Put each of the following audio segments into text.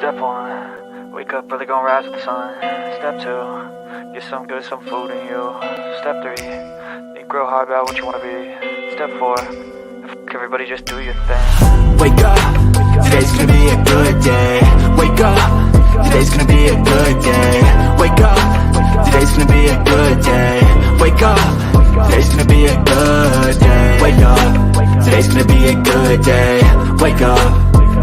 Step 1, wake up early, gonna rise with the sun. Step 2, get some good, some food in you. Step 3, think real hard about what you wanna be. Step 4, everybody just do your thing. Wake up, today's gonna be a good day. Wake up, today's gonna be a good day. Wake up, today's gonna be a good day. Wake up, today's gonna be a good day. Wake up, today's gonna be a good day. Wake up,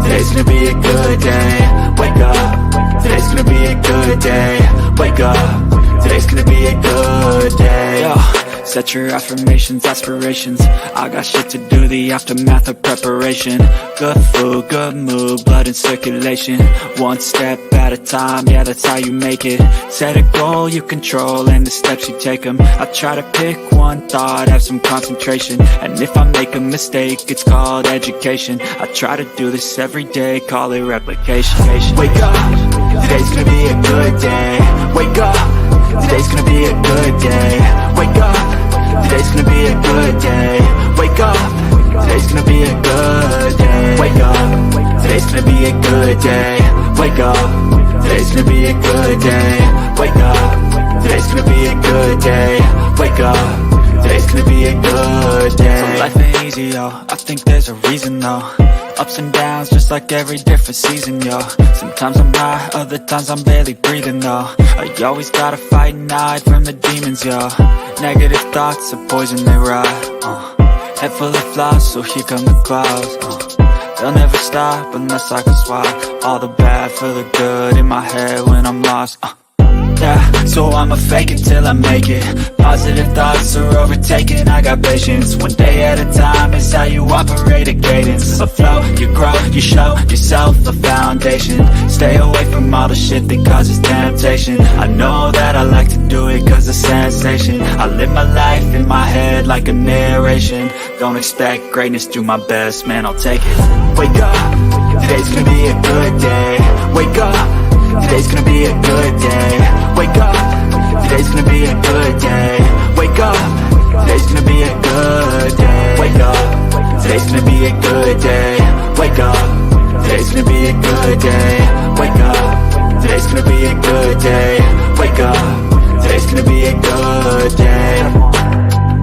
today's gonna be a good day. Wake up, today's gonna be a good day. Wake up, today's gonna be a good day. Yo. Set your affirmations, aspirations. I got shit to do, the aftermath of preparation. Good food, good mood, blood in circulation. One step at a time, yeah, that's how you make it. Set a goal you control and the steps you take them. I try to pick one thought, have some concentration. And if I make a mistake, it's called education. I try to do this every day, call it replication. Wake up, today's gonna be a good day. Wake up, today's gonna be a good day. Wake up, today's gonna be a good day. Wake up, today's gonna be a good day. Wake up, today's gonna be a good day. Wake up, today's gonna be a good day. Wake up, today's gonna be a good day. Wake up, today's gonna be a good day. So life ain't easy, yo, I think there's a reason though. Ups and downs, just like every different season, yo. Sometimes I'm high, other times I'm barely breathing, though. You always gotta fight and hide from the demons, yo. Negative thoughts are poison, they rot. Head full of flaws, so here come the clouds. They'll never stop unless I can swap all the bad for the good in my head when I'm lost. Yeah, so I'ma fake it till I make it. Positive thoughts are overtaken, I got patience. One day at a time is how you operate a cadence. A flow, you grow, you show yourself a foundation. Stay away from all the shit that causes temptation. I know that I like to do it cause it's sensation. I live my life in my head like a narration. Don't expect greatness, do my best, man, I'll take it. Wake up, today's gonna be a good day. Wake up, today's gonna be a good day. Wake up, today's gonna be a good day. Wake up, today's gonna be a good day. Wake up, today's gonna be a good day. Wake up, today's gonna be a good day. Wake up, today's gonna be a good day. Wake up, today's gonna be a good day.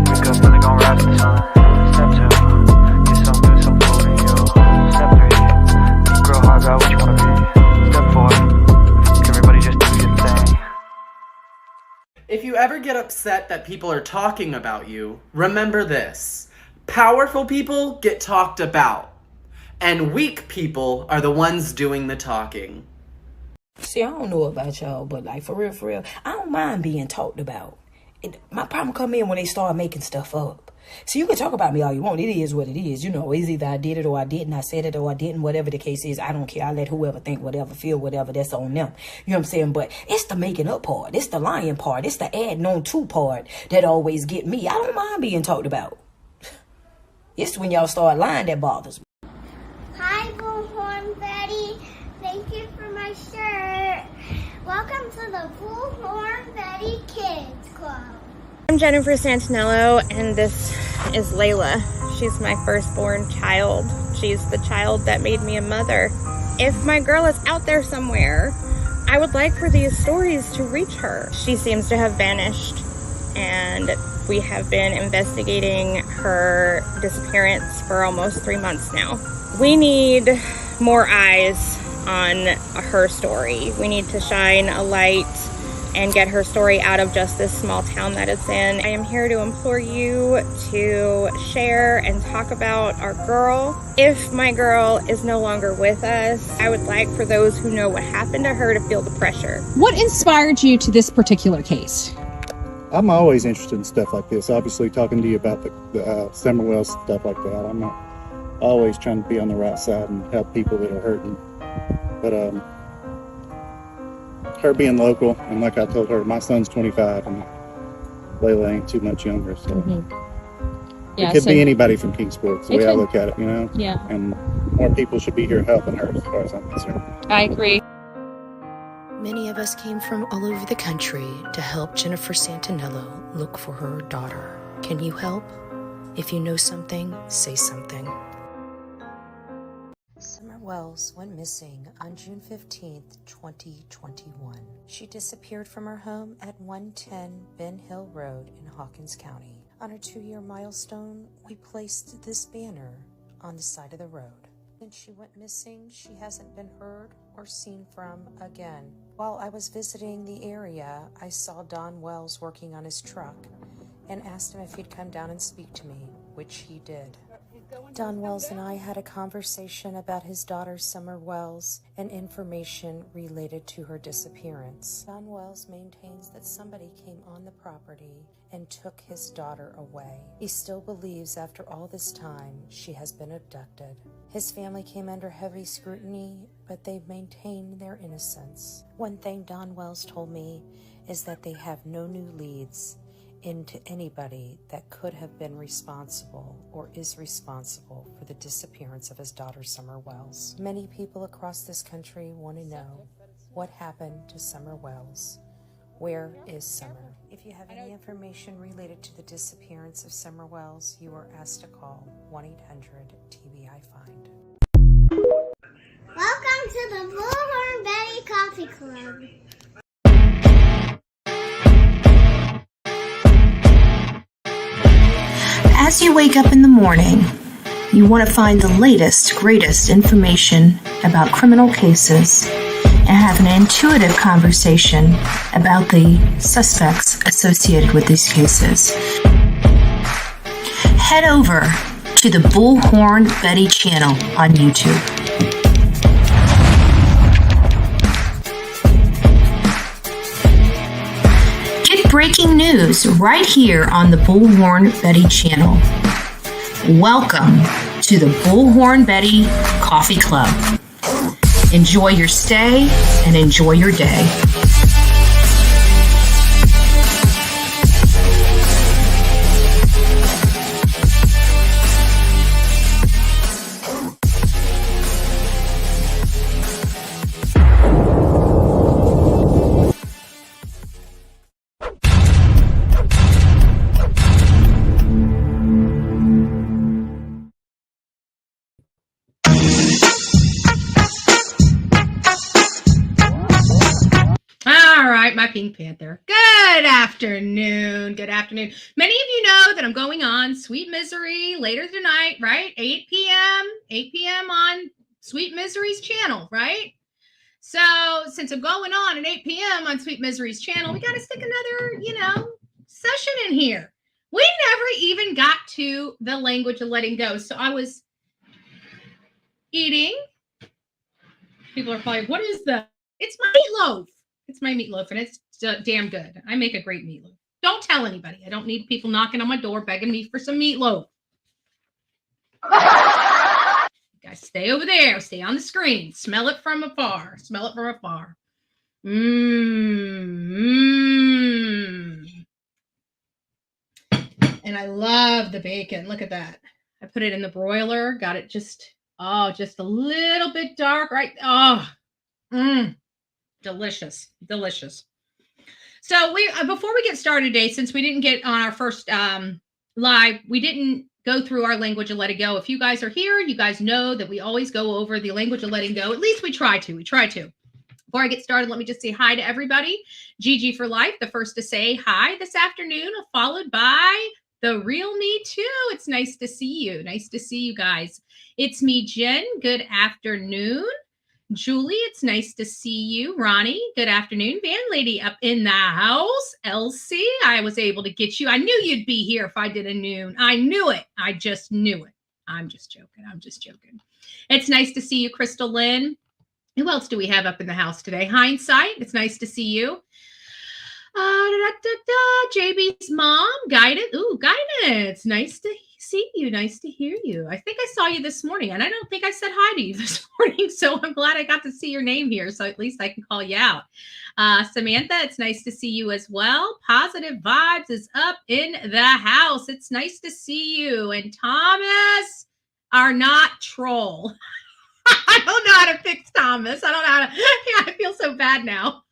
Wake up, really gonna rise with the sun. Step 2, get some good, some food in you. Step 3, think real hard about what you wanna be. Step 4, everybody just do your thing. If you ever get upset that people are talking about you, remember this. Powerful people get talked about, and weak people are the ones doing the talking. See, I don't know about y'all, but like for real, I don't mind being talked about. My problem come in when they start making stuff up. So you can talk about me all you want. It is what it is. You know, it's either I did it or I didn't. I said it or I didn't. Whatever the case is, I don't care. I let whoever think whatever, feel whatever. That's on them. You know what I'm saying? But it's the making up part. It's the lying part. It's the adding on to part that always get me. I don't mind being talked about. It's when y'all start lying that bothers me. Hi, Bullhorn Betty. Thank you for my shirt. Welcome to the Bullhorn Betty Kids Club. I'm Jennifer Santinello, and this is Layla. She's my firstborn child. She's the child that made me a mother. If my girl is out there somewhere, I would like for these stories to reach her. She seems to have vanished, and we have been investigating her disappearance for almost 3 months now. We need more eyes on her story. We need to shine a light and get her story out of just this small town that it's in. I am here to implore you to share and talk about our girl. If my girl is no longer with us, I would like for those who know what happened to her to feel the pressure. What inspired you to this particular case? I'm always interested in stuff like this. Obviously, talking to you about the summer wells, stuff like that. I'm not always trying to be on the right side and help people that are hurting. But her being local, and like I told her, my son's 25 and Layla ain't too much younger, so Yeah, it could so be anybody from Kingsport, the way I could. look at it, you know? Yeah, And more people should be here helping her as far as I'm concerned. I agree. Many of us came from all over the country to help Jennifer Santinello look for her daughter. Can you help? If you know something, say something. Summer Wells went missing on June 15th, 2021. She disappeared from her home at 110 Ben Hill Road in Hawkins County. On her 2-year milestone, we placed this banner on the side of the road. Since she went missing, she hasn't been heard or seen from again. While I was visiting the area, I saw Don Wells working on his truck and asked him if he'd come down and speak to me, which he did. Don Wells and I had a conversation about his daughter Summer Wells and information related to her disappearance. Don Wells maintains that somebody came on the property and took his daughter away. He still believes after all this time she has been abducted. His family came under heavy scrutiny, but they've maintained their innocence. One thing Don Wells told me is that they have no new leads into anybody that could have been responsible or is responsible for the disappearance of his daughter, Summer Wells. Many people across this country want to know what happened to Summer Wells. Where is Summer? If you have any information related to the disappearance of Summer Wells, you are asked to call 1-800-TBI-FIND. Welcome to the Bullhorn Betty Coffee Club. As you wake up in the morning, you want to find the latest, greatest information about criminal cases and have an intuitive conversation about the suspects associated with these cases. Head over to the Bullhorn Betty channel on YouTube. Get breaking news right here on the Bullhorn Betty channel. Welcome to the Bullhorn Betty Coffee Club. Enjoy your stay and enjoy your day. My Pink Panther. Good afternoon. Good afternoon. Many of you know that I'm going on Sweet Misery later tonight, right? 8 p.m. on Sweet Misery's channel, right? So since I'm going on at 8 p.m. on Sweet Misery's channel, we got to stick another, session in here. We never even got to the language of letting go. So I was eating. People are probably, what is that? It's my meatloaf. It's my meatloaf, and it's damn good. I make a great meatloaf. Don't tell anybody. I don't need people knocking on my door begging me for some meatloaf. Guys, stay over there. Stay on the screen. Smell it from afar. Smell it from afar. And I love the bacon. Look at that. I put it in the broiler. Got it just a little bit dark, right? Delicious. So before we get started today, since we didn't get on our first live, we didn't go through our language of letting go. If you guys are here, you guys know that we always go over the language of letting go. At least we try to. Before I get started, let me just say hi to everybody. Gigi for life, the first to say hi this afternoon, followed by the real me too. It's nice to see you. Nice to see you guys. It's me, Jen. Good afternoon. Julie, it's nice to see you. Ronnie, good afternoon. Van Lady up in the house. Elsie, I was able to get you. I knew you'd be here if I did a noon. I knew it. I just knew it. I'm just joking. It's nice to see you, Crystal Lynn. Who else do we have up in the house today? Hindsight, it's nice to see you. JB's mom, Guidance. Ooh, Guidance. Nice to see you. Nice to hear you. I think I saw you this morning, and I don't think I said hi to you this morning, so I'm glad I got to see your name here, so at least I can call you out. Samantha, it's nice to see you as well. Positive Vibes is up in the house. It's nice to see you. And Thomas, are not troll. I don't know how to fix Thomas. I don't know how to, I feel so bad now.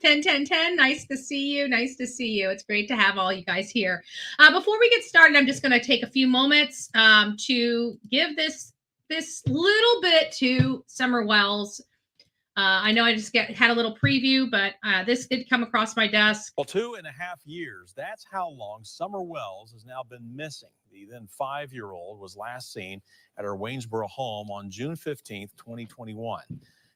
10. Nice to see you. It's great to have all you guys here. Before we get started, I'm just going to take a few moments to give this this little bit to Summer Wells. I know I just had a little preview, but this did come across my desk. Well, 2.5 years. That's how long Summer Wells has now been missing. The then 5-year-old was last seen at her Waynesboro home on June 15th, 2021.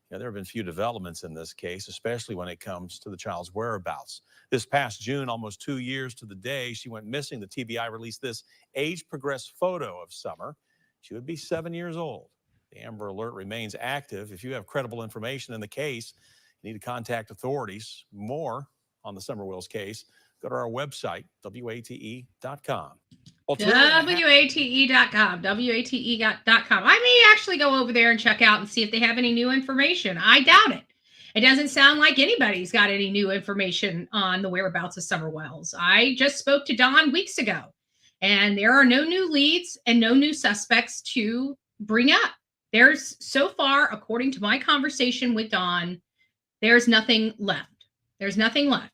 There have been few developments in this case, especially when it comes to the child's whereabouts. This past June, almost 2 years to the day she went missing, the TBI released this age-progressed photo of Summer. She would be 7 years old. The Amber Alert remains active. If you have credible information in the case, you need to contact authorities. More on the Summer Wells case, go to our website, WATE.com. WATE.com, WATE.com. I may actually go over there and check out and see if they have any new information. I doubt it. It doesn't sound like anybody's got any new information on the whereabouts of Summer Wells. I just spoke to Dawn weeks ago, and there are no new leads and no new suspects to bring up. There's, so far, according to my conversation with Dawn, there's nothing left. There's nothing left.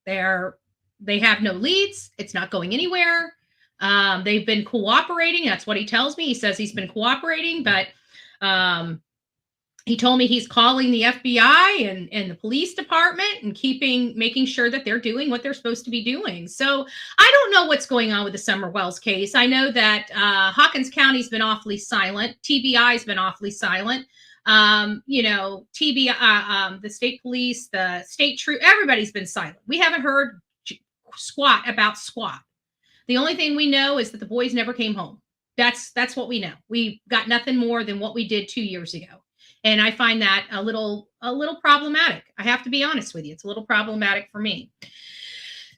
They have no leads. It's not going anywhere. They've been cooperating. That's what he tells me. He says he's been cooperating, but he told me he's calling the FBI and the police department and making sure that they're doing what they're supposed to be doing. So I don't know what's going on with the Summer Wells case. I know that Hawkins County's been awfully silent. TBI's been awfully silent. TBI, the state police, the state troop, everybody's been silent. We haven't heard squat about squat. The only thing we know is that the boys never came home. That's what we know. We got nothing more than what we did 2 years ago. And I find that a little problematic. I have to be honest with you. It's a little problematic for me.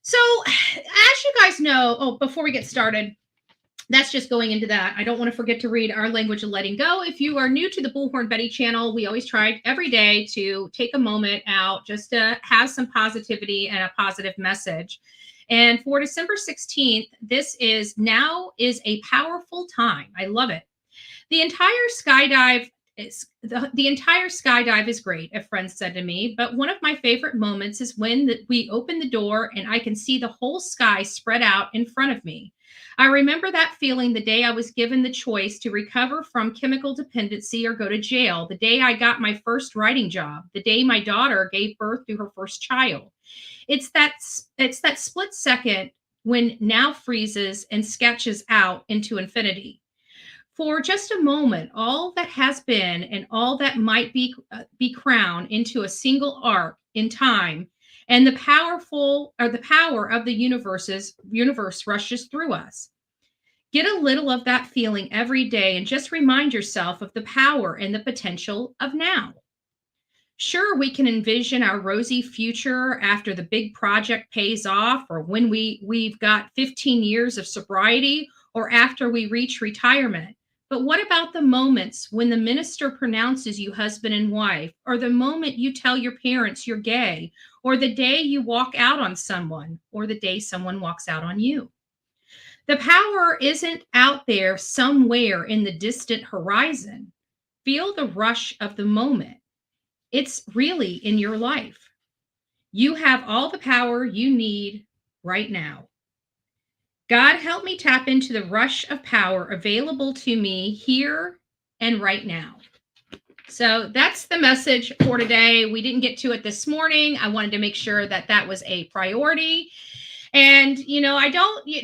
So as you guys know, before we get started, that's just going into that. I don't want to forget to read our language of letting go. If you are new to the Bullhorn Betty channel, we always try every day to take a moment out just to have some positivity and a positive message. And for December 16th, this is now is a powerful time. I love it. The entire skydive is great, a friend said to me, but one of my favorite moments is when we open the door and I can see the whole sky spread out in front of me. I remember that feeling the day I was given the choice to recover from chemical dependency or go to jail, the day I got my first writing job, the day my daughter gave birth to her first child. It's that split second when now freezes and sketches out into infinity. For just a moment, all that has been and all that might be crowned into a single arc in time, and the power of the universe rushes through us. Get a little of that feeling every day and just remind yourself of the power and the potential of now. Sure, we can envision our rosy future after the big project pays off, or when we've got 15 years of sobriety, or after we reach retirement. But what about the moments when the minister pronounces you husband and wife, or the moment you tell your parents you're gay, or the day you walk out on someone, or the day someone walks out on you? The power isn't out there somewhere in the distant horizon. Feel the rush of the moment. It's really in your life. You have all the power you need right now. God, help me tap into the rush of power available to me here and right now. So that's the message for today. We didn't get to it this morning. I wanted to make sure that that was a priority. And,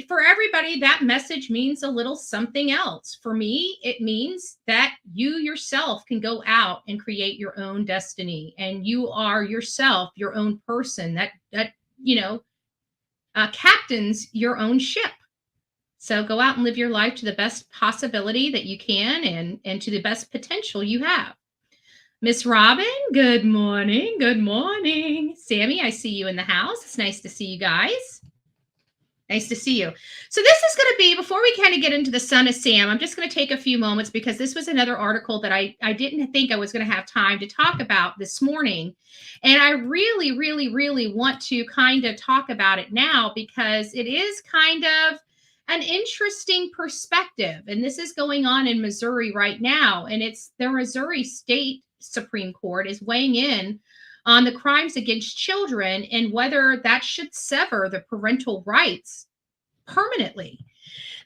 for everybody, that message means a little something else. For me, it means that you yourself can go out and create your own destiny. And you are yourself, your own person that captains your own ship. So go out and live your life to the best possibility that you can and to the best potential you have. Miss Robin, good morning. Good morning. Sammy, I see you in the house. It's nice to see you guys. Nice to see you. So this is going to be, before we kind of get into the Son of Sam, I'm just going to take a few moments because this was another article that I didn't think I was going to have time to talk about this morning. And I really, really, really want to kind of talk about it now because it is kind of an interesting perspective. And this is going on in Missouri right now. And it's the Missouri State Supreme Court is weighing in on the crimes against children and whether that should sever the parental rights permanently.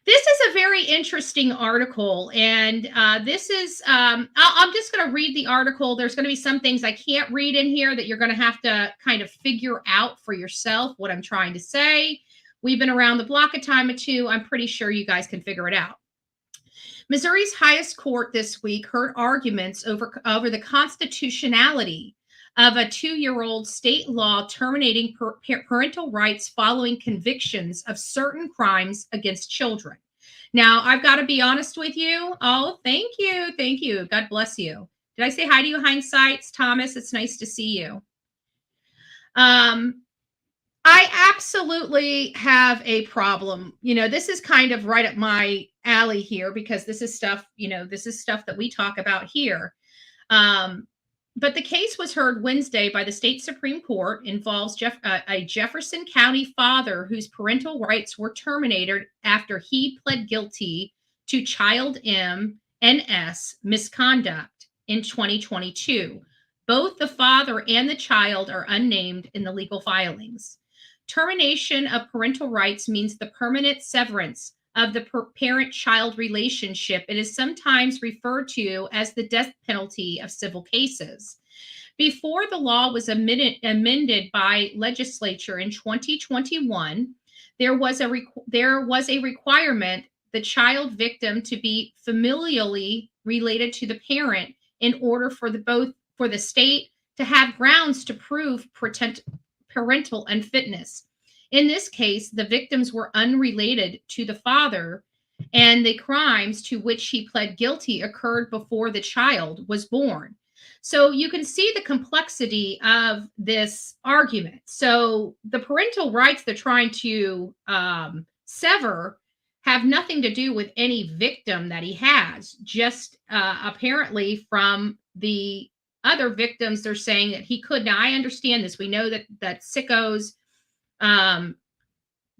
This is a very interesting article, and this is, I'm just going to read the article. There's going to be some things I can't read in here that you're going to have to kind of figure out for yourself what I'm trying to say. We've been around the block a time or two. I'm pretty sure you guys can figure it out. Missouri's highest court this week heard arguments over the constitutionality of a 2-year-old state law terminating parental rights following convictions of certain crimes against children. Now, I've got to be honest with you. Oh, thank you. Thank you. God bless you. Did I say hi to you, Hindsights? Thomas, it's nice to see you. I absolutely have a problem. You know, this is kind of right up my alley here because this is stuff, this is stuff that we talk about here. But the case was heard Wednesday by the state Supreme Court, involves a Jefferson County father whose parental rights were terminated after he pled guilty to child M and S misconduct in 2022. Both the father and the child are unnamed in the legal filings. Termination of parental rights means the permanent severance of the parent-child relationship. It is sometimes referred to as the death penalty of civil cases. Before the law was amended by legislature in 2021, there was a requirement the child victim to be familially related to the parent in order for the state to have grounds to prove parental unfitness. In this case, the victims were unrelated to the father, and the crimes to which he pled guilty occurred before the child was born. So you can see the complexity of this argument. So the parental rights they're trying to sever have nothing to do with any victim that he has, just apparently from the other victims, they're saying that he could. Now, I understand this. We know that sickos,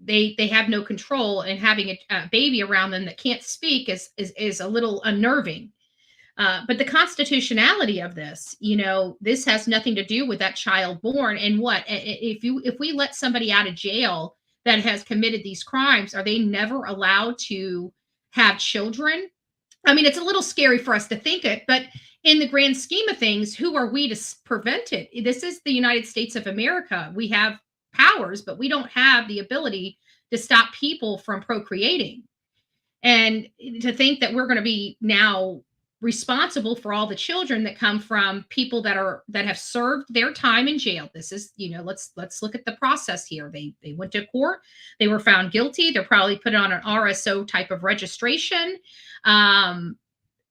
they have no control, and having a baby around them that can't speak is a little unnerving. But the constitutionality of this, this has nothing to do with that child born. And what if we let somebody out of jail that has committed these crimes, are they never allowed to have children? I mean, it's a little scary for us to think it, but in the grand scheme of things, who are we to prevent it? This is the United States of America. We have powers, but we don't have the ability to stop people from procreating. And to think that we're going to be now responsible for all the children that come from people that have served their time in jail. This is, let's look at the process here. They went to court, they were found guilty, they're probably put on an RSO type of registration, and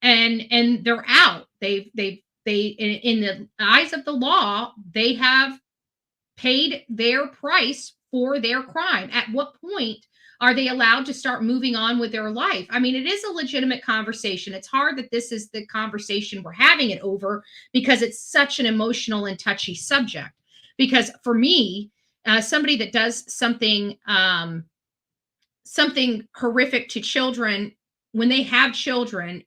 they're out. They in the eyes of the law, they have paid their price for their crime. At what point are they allowed to start moving on with their life? I mean, it is a legitimate conversation. It's hard that this is the conversation we're having it over because it's such an emotional and touchy subject. Because for me, somebody that does something horrific to children, when they have children,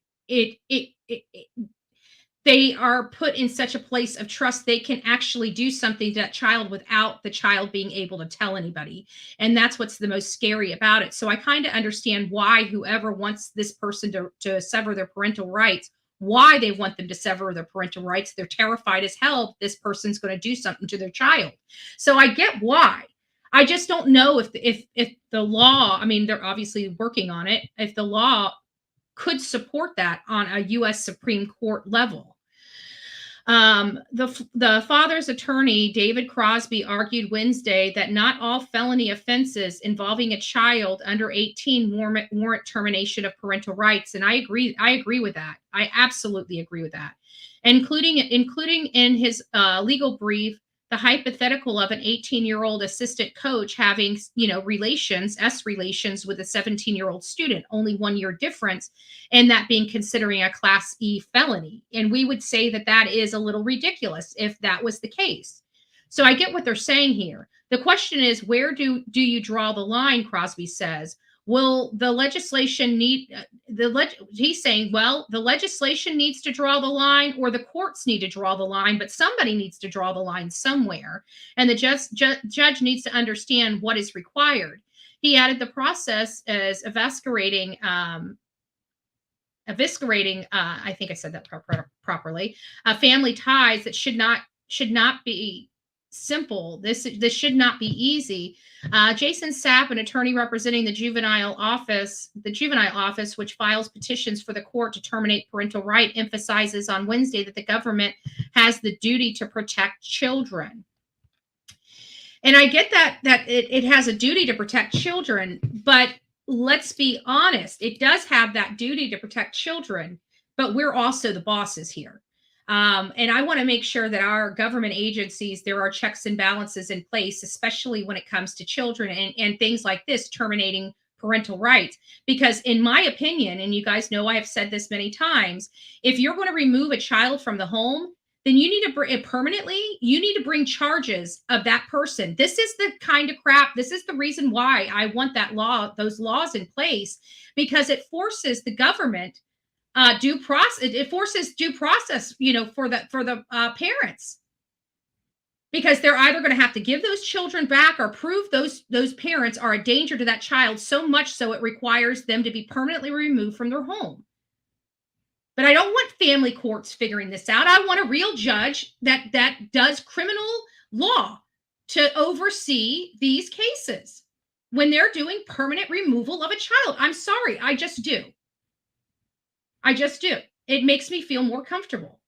they are put in such a place of trust they can actually do something to that child without the child being able to tell anybody. And that's what's the most scary about it. So I kind of understand why whoever wants this person to sever their parental rights, why they want them to sever their parental rights. They're terrified as hell this person's going to do something to their child. So I get why. I just don't know if the law, I mean, they're obviously working on it, if the law could support that on a U.S. Supreme Court level. The father's attorney, David Crosby, argued Wednesday that not all felony offenses involving a child under 18 warrant termination of parental rights. And I agree with that. I absolutely agree with that. Including in his legal brief, the hypothetical of an 18-year-old assistant coach having, relations with a 17-year-old student, only 1 year difference, and that being considering a Class E felony. And we would say that is a little ridiculous if that was the case. So I get what they're saying here. The question is, where do you draw the line, Crosby says. Will the legislation he's saying, well, the legislation needs to draw the line, or the courts need to draw the line, but somebody needs to draw the line somewhere. And the judge needs to understand what is required. he added the process as eviscerating, I think I said that properly, family ties that should not be simple. This should not be easy. Jason Sapp, an attorney representing the juvenile office, which files petitions for the court to terminate parental right, emphasizes on Wednesday that the government has the duty to protect children. And I get that it has a duty to protect children, but let's be honest, it does have that duty to protect children, but we're also the bosses here. And I want to make sure that our government agencies, there are checks and balances in place, especially when it comes to children and things like this, terminating parental rights. Because in my opinion, and you guys know I have said this many times, if you're going to remove a child from the home, then you need to bring it permanently. You need to bring charges of that person. This is the kind of crap. This is the reason why I want those laws in place, because it forces the government due process. It forces due process, for the parents, because they're either going to have to give those children back or prove those parents are a danger to that child, so much so it requires them to be permanently removed from their home. But I don't want family courts figuring this out. I want a real judge that does criminal law to oversee these cases when they're doing permanent removal of a child. I'm sorry, I just do. It makes me feel more comfortable,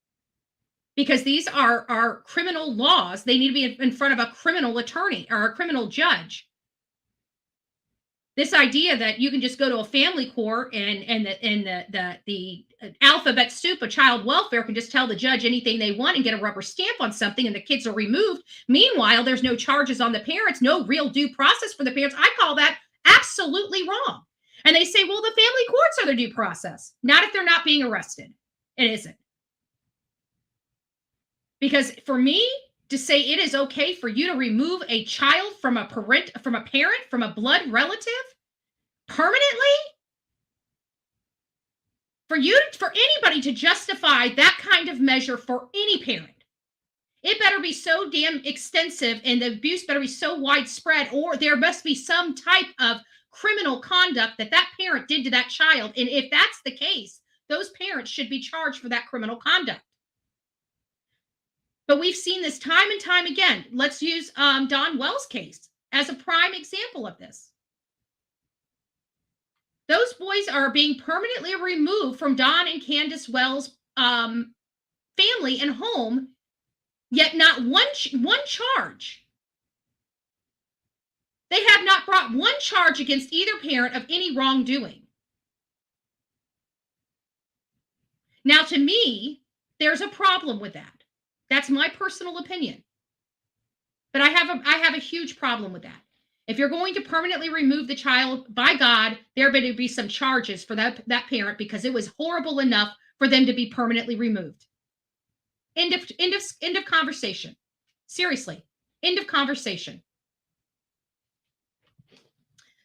because these are criminal laws. They need to be in front of a criminal attorney or a criminal judge. This idea that you can just go to a family court and the alphabet soup of child welfare can just tell the judge anything they want and get a rubber stamp on something and the kids are removed. Meanwhile, there's no charges on the parents, no real due process for the parents. I call that absolutely wrong. And they say, well, the family courts are the due process. Not if they're not being arrested. It isn't. Because for me to say it is okay for you to remove a child from a parent, from a blood relative permanently, for anybody to justify that kind of measure for any parent, it better be so damn extensive and the abuse better be so widespread, or there must be some type of criminal conduct that parent did to that child. And if that's the case, those parents should be charged for that criminal conduct. But we've seen this time and time again. Let's use Don Wells' case as a prime example of this. Those boys are being permanently removed from Don and Candace Wells' family and home, yet not one charge. They have not brought one charge against either parent of any wrongdoing. Now, to me, there's a problem with that. That's my personal opinion. But I have a huge problem with that. If you're going to permanently remove the child, by God, there better be some charges for that parent, because it was horrible enough for them to be permanently removed. End of conversation. Seriously, end of conversation.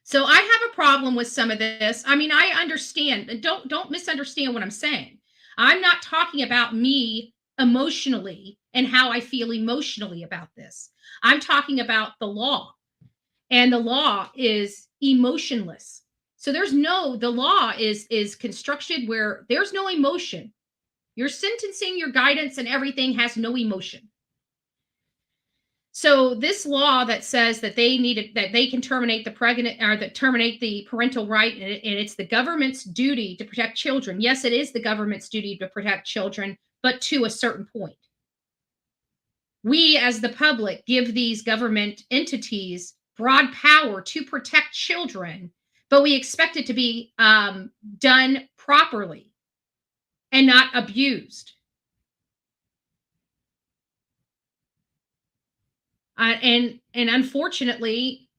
So I have a problem with some of this. I mean, I understand, and don't misunderstand what I'm saying. I'm not talking about me emotionally and how I feel emotionally about this. I'm talking about the law, and the law is emotionless. So the law is constructed where there's no emotion. Your sentencing, your guidance, and everything has no emotion. So this law that says that they can terminate terminate the parental right, and it's the government's duty to protect children. Yes, it is the government's duty to protect children, but to a certain point. We, as the public, give these government entities broad power to protect children, but we expect it to be done properly and not abused. And unfortunately,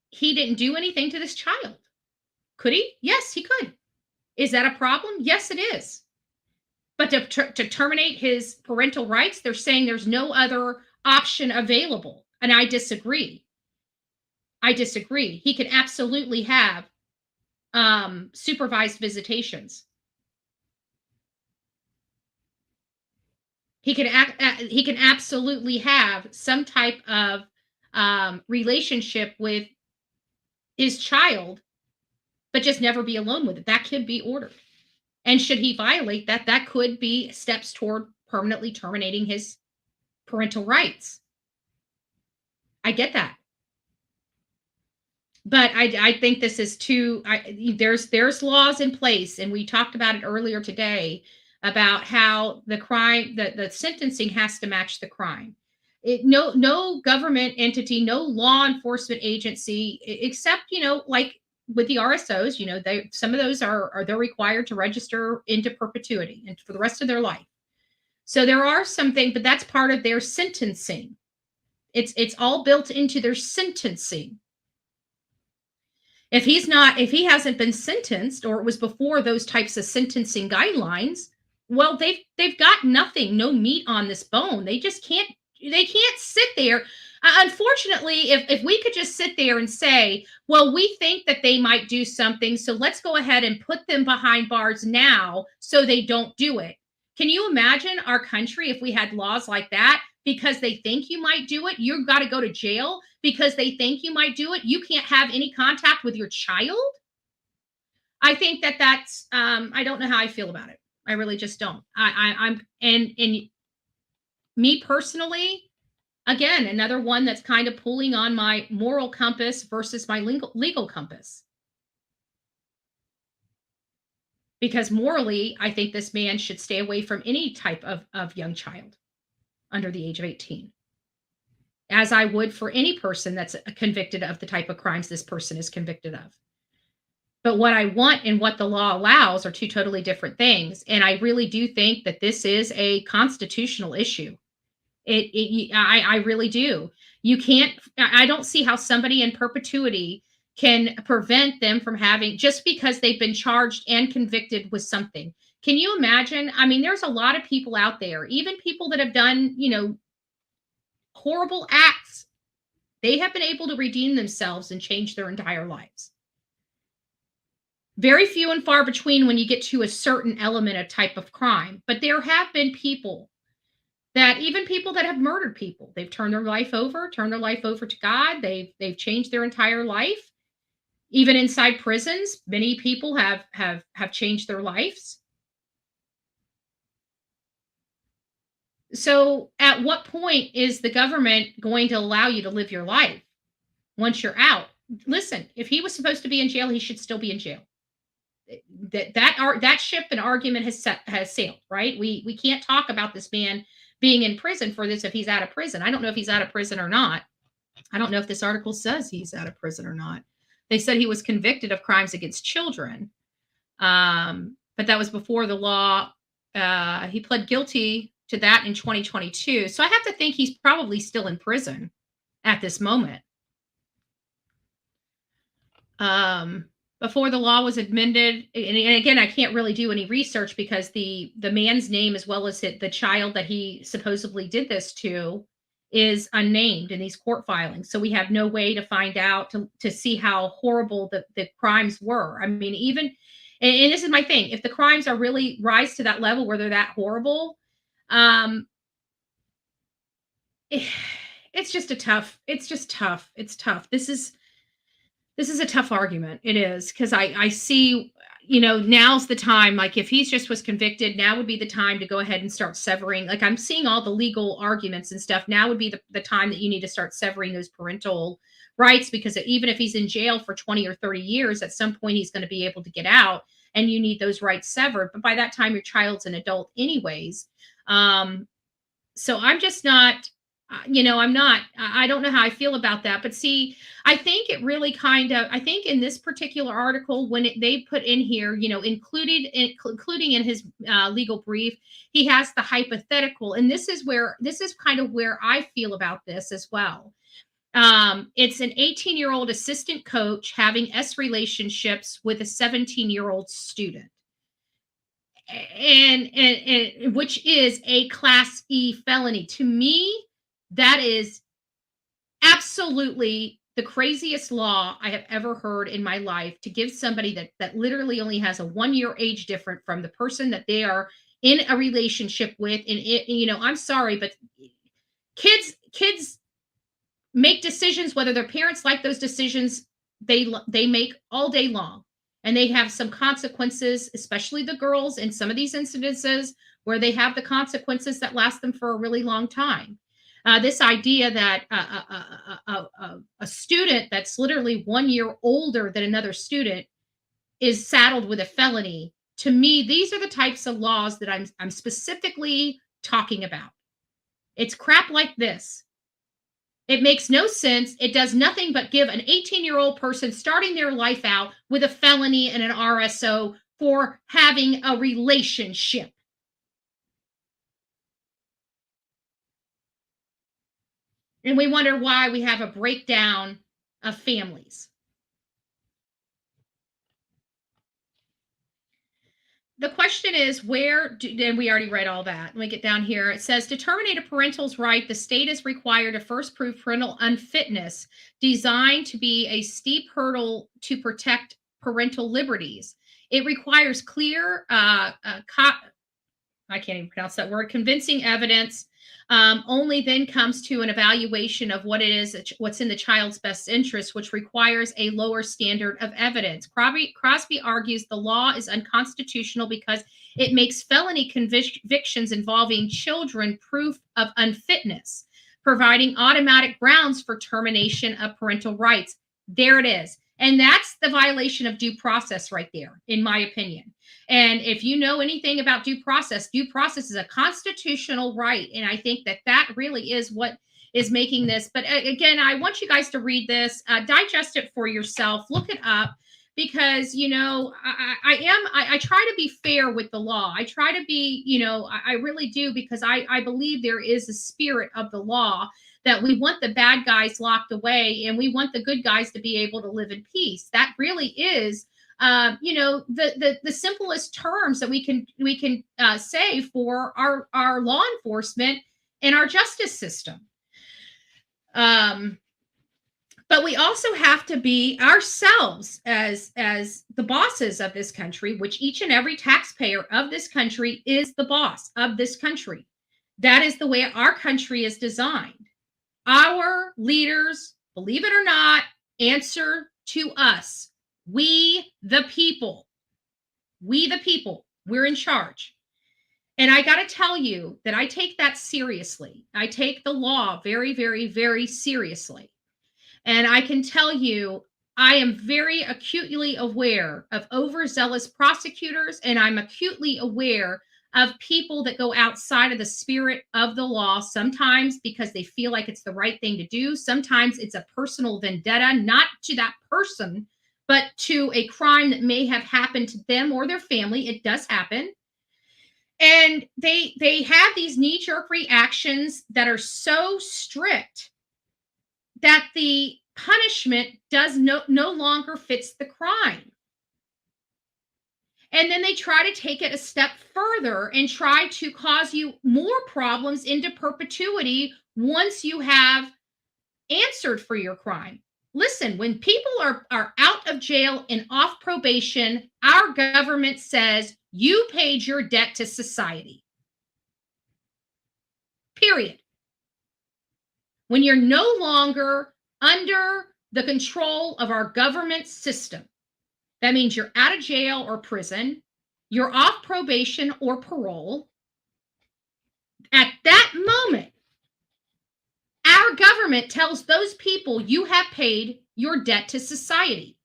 he didn't do anything to this child. Could he? Yes, he could. Is that a problem? Yes, it is. But to terminate his parental rights, they're saying there's no other option available. And I disagree. He can absolutely have supervised visitations. He can absolutely have some type of relationship with his child, but just never be alone with it. That could be ordered. And should he violate that, that could be steps toward permanently terminating his parental rights. I get that. But I think this is too, there's laws in place, and we talked about it earlier today about how the crime, the sentencing has to match the crime. No government entity, no law enforcement agency, except, like with the RSOs, some of those they're required to register into perpetuity and for the rest of their life. So there are some things, but that's part of their sentencing. It's all built into their sentencing. If he hasn't been sentenced, or it was before those types of sentencing guidelines, well, they've got nothing, no meat on this bone. They can't sit there. Unfortunately, if we could just sit there and say, well, we think that they might do something, so let's go ahead and put them behind bars now so they don't do it. Can you imagine our country if we had laws like that? Because they think you might do it, you've got to go to jail because they think you might do it. You can't have any contact with your child. I think that's I don't know how I feel about it. I really just don't. I'm me personally, again, another one that's kind of pulling on my moral compass versus my legal compass. Because morally, I think this man should stay away from any type of young child under the age of 18, as I would for any person that's convicted of the type of crimes this person is convicted of. But what I want and what the law allows are two totally different things. And I really do think that this is a constitutional issue. I really do. I don't see how somebody in perpetuity can prevent them from having, just because they've been charged and convicted with something. Can you imagine? I mean, there's a lot of people out there, even people that have done, horrible acts. They have been able to redeem themselves and change their entire lives. Very few and far between when you get to a certain element of type of crime. But there have been people that have murdered people, they've turned their life over to God. They've changed their entire life. Even inside prisons, many people have changed their lives. So at what point is the government going to allow you to live your life once you're out? Listen, if he was supposed to be in jail, he should still be in jail. That ship and argument has sailed, right? We can't talk about this man being in prison for this if he's out of prison. I don't know if he's out of prison or not. I don't know if this article says he's out of prison or not. They said he was convicted of crimes against children. But that was before the law. He pled guilty to that in 2022. So I have to think he's probably still in prison at this moment. Before the law was amended, and again, I can't really do any research because the man's name, as well as the child that he supposedly did this to, is unnamed in these court filings. So we have no way to find out, to see how horrible the crimes were. I mean, even, and this is my thing, if the crimes are really rise to that level where they're that horrible, it's tough. It's tough. This is a tough argument. It is, because I see, now's the time. Like, if he's just was convicted, now would be the time to go ahead and start severing. Like, I'm seeing all the legal arguments and stuff. Now would be the time that you need to start severing those parental rights, because even if he's in jail for 20 or 30 years, at some point he's going to be able to get out, and you need those rights severed. But by that time, your child's an adult anyways. So I'm just not, I don't know how I feel about that. But see, I think it really I think in this particular article, when they put in here, including in his legal brief, he has the hypothetical. And this is kind of where I feel about this as well. It's an 18-year-old assistant coach having S relationships with a 17-year-old student. And which is a Class E felony. To me, that is absolutely the craziest law I have ever heard in my life, to give somebody that literally only has a 1-year age difference from the person that they are in a relationship with. And I'm sorry, but kids make decisions whether their parents like those decisions they make all day long. And they have some consequences, especially the girls in some of these incidences where they have the consequences that last them for a really long time. This idea that a student that's literally 1 year older than another student is saddled with a felony. To me, these are the types of laws that I'm specifically talking about. It's crap like this. It makes no sense. It does nothing but give an 18-year-old person starting their life out with a felony and an RSO for having a relationship. And we wonder why we have a breakdown of families. The question is, and we already read all that. Let me get down here. It says, to terminate a parental's right, the state is required to first prove parental unfitness, designed to be a steep hurdle to protect parental liberties. It requires clear, I can't even pronounce that word, convincing evidence. Only then comes to an evaluation of what it is, what's in the child's best interest, which requires a lower standard of evidence. Crosby argues the law is unconstitutional because it makes felony convictions involving children proof of unfitness, providing automatic grounds for termination of parental rights. There it is. And that's the violation of due process right there, in my opinion. And if you know anything about due process is a constitutional right. And I think that that really is what is making this. But again, I want you guys to read this, digest it for yourself, look it up, because, you know, I try to be fair with the law. I try to be, you know, I really do, because I believe there is a spirit of the law, that we want the bad guys locked away and we want the good guys to be able to live in peace. That really is, you know, the simplest terms that we can say for our law enforcement and our justice system. But we also have to be ourselves as the bosses of this country, which each and every taxpayer of this country is the boss of this country. That is the way our country is designed. Our leaders, believe it or not, answer to us. We, the people. We, the people. We're in charge. And I got to tell you that I take that seriously. I take the law very, very, very seriously. And I can tell you, I am very acutely aware of overzealous prosecutors, and I'm acutely aware of people that go outside of the spirit of the law, sometimes because they feel like it's the right thing to do. Sometimes it's a personal vendetta, not to that person, but to a crime that may have happened to them or their family. It does happen. And they have these knee-jerk reactions that are so strict that the punishment does no longer fits the crime. And then they try to take it a step further and try to cause you more problems into perpetuity once you have answered for your crime. Listen, when people are out of jail and off probation, our government says you paid your debt to society. Period. When you're no longer under the control of our government system, that means you're out of jail or prison, you're off probation or parole. At that moment, our government tells those people you have paid your debt to society.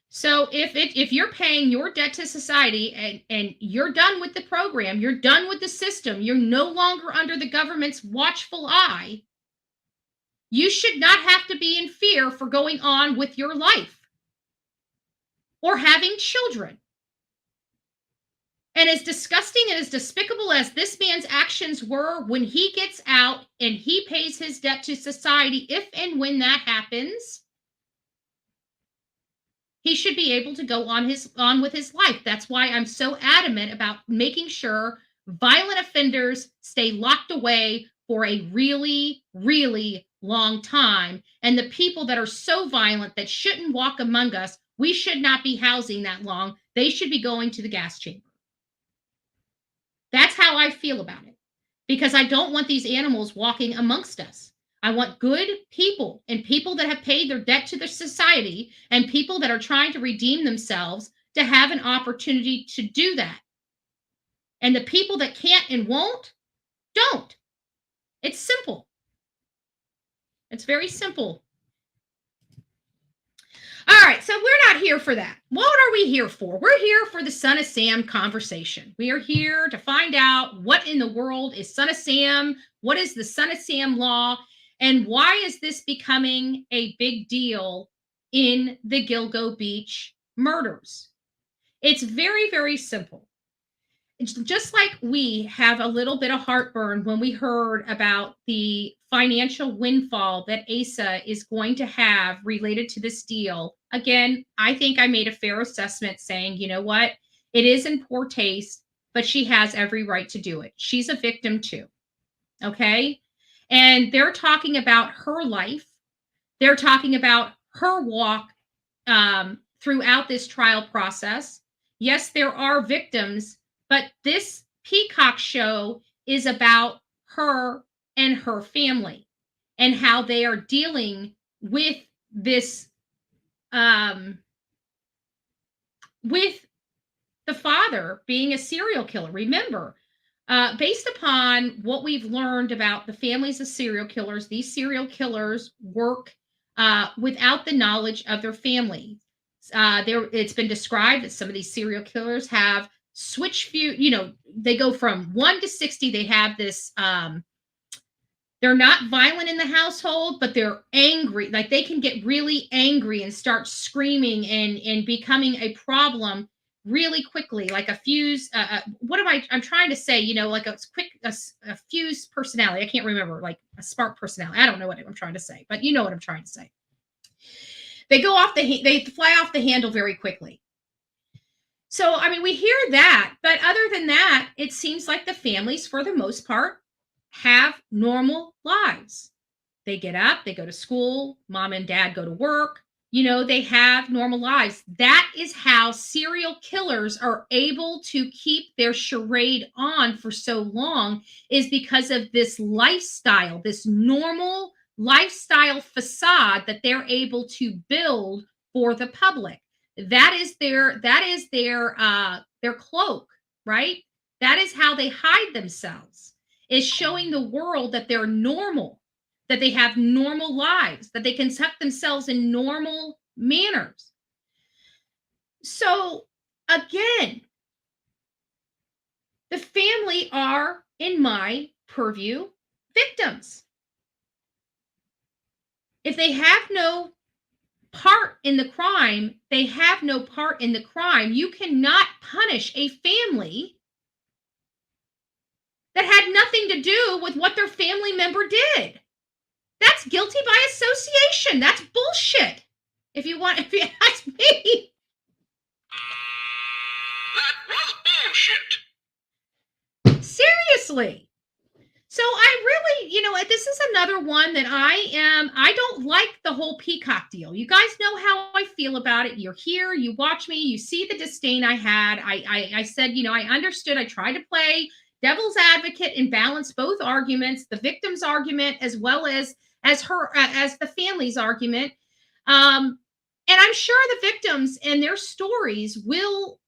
So if you're paying your debt to society and you're done with the program, you're done with the system, you're no longer under the government's watchful eye, you should not have to be in fear for going on with your life or having children. And as disgusting and as despicable as this man's actions were, when he gets out and he pays his debt to society, if and when that happens, he should be able to go on with his life. That's why I'm so adamant about making sure violent offenders stay locked away for a really, really long time. And the people that are so violent that shouldn't walk among us, we should not be housing that long. They should be going to the gas chamber. That's how I feel about it, because I don't want these animals walking amongst us. I want good people and people that have paid their debt to the society and people that are trying to redeem themselves to have an opportunity to do that. And the people that can't and won't, don't. It's simple. It's very simple. All right, so we're not here for that. What are we here for? We're here for the Son of Sam conversation. We are here to find out what in the world is Son of Sam, what is the Son of Sam law, and why is this becoming a big deal in the Gilgo Beach murders? It's very, very simple. It's just like we have a little bit of heartburn when we heard about the financial windfall that Asa is going to have related to this deal. Again, I think I made a fair assessment saying, you know what? It is in poor taste, but she has every right to do it. She's a victim too. Okay. And they're talking about her life. They're talking about her walk throughout this trial process. Yes, there are victims, but this Peacock show is about her and her family and how they are dealing with this, with the father being a serial killer. Remember, based upon what we've learned about the families of serial killers, these serial killers work without the knowledge of their family. It's been described that some of these serial killers have switch few, they go from 1 to 60. They have this, they're not violent in the household, but they're angry. Like they can get really angry and start screaming and becoming a problem really quickly, like a fuse. I'm trying to say, like a fuse personality. I can't remember, like a spark personality. I don't know what I'm trying to say, but you know what I'm trying to say. They fly off the handle very quickly. So, I mean, we hear that, but other than that, it seems like the families, for the most part, have normal lives. They get up, they go to school, mom and dad go to work, they have normal lives. That is how serial killers are able to keep their charade on for so long, is because of this lifestyle, this normal lifestyle facade that they're able to build for the public. That is their cloak, right? That is how they hide themselves, is showing the world that they're normal, that they have normal lives, that they conduct themselves in normal manners. So again, the family are, in my purview, victims. If they have no part in the crime, they have no part in the crime. You cannot punish a family that had nothing to do with what their family member did. That's guilty by association. That's bullshit. If you ask me. That was bullshit. Seriously. So I really, this is another one that I don't like the whole Peacock deal. You guys know how I feel about it. You're here, you watch me, you see the disdain I had. I said, I understood. I tried to play devil's advocate and balance both arguments, the victim's argument as well as the family's argument. And I'm sure the victims and their stories will,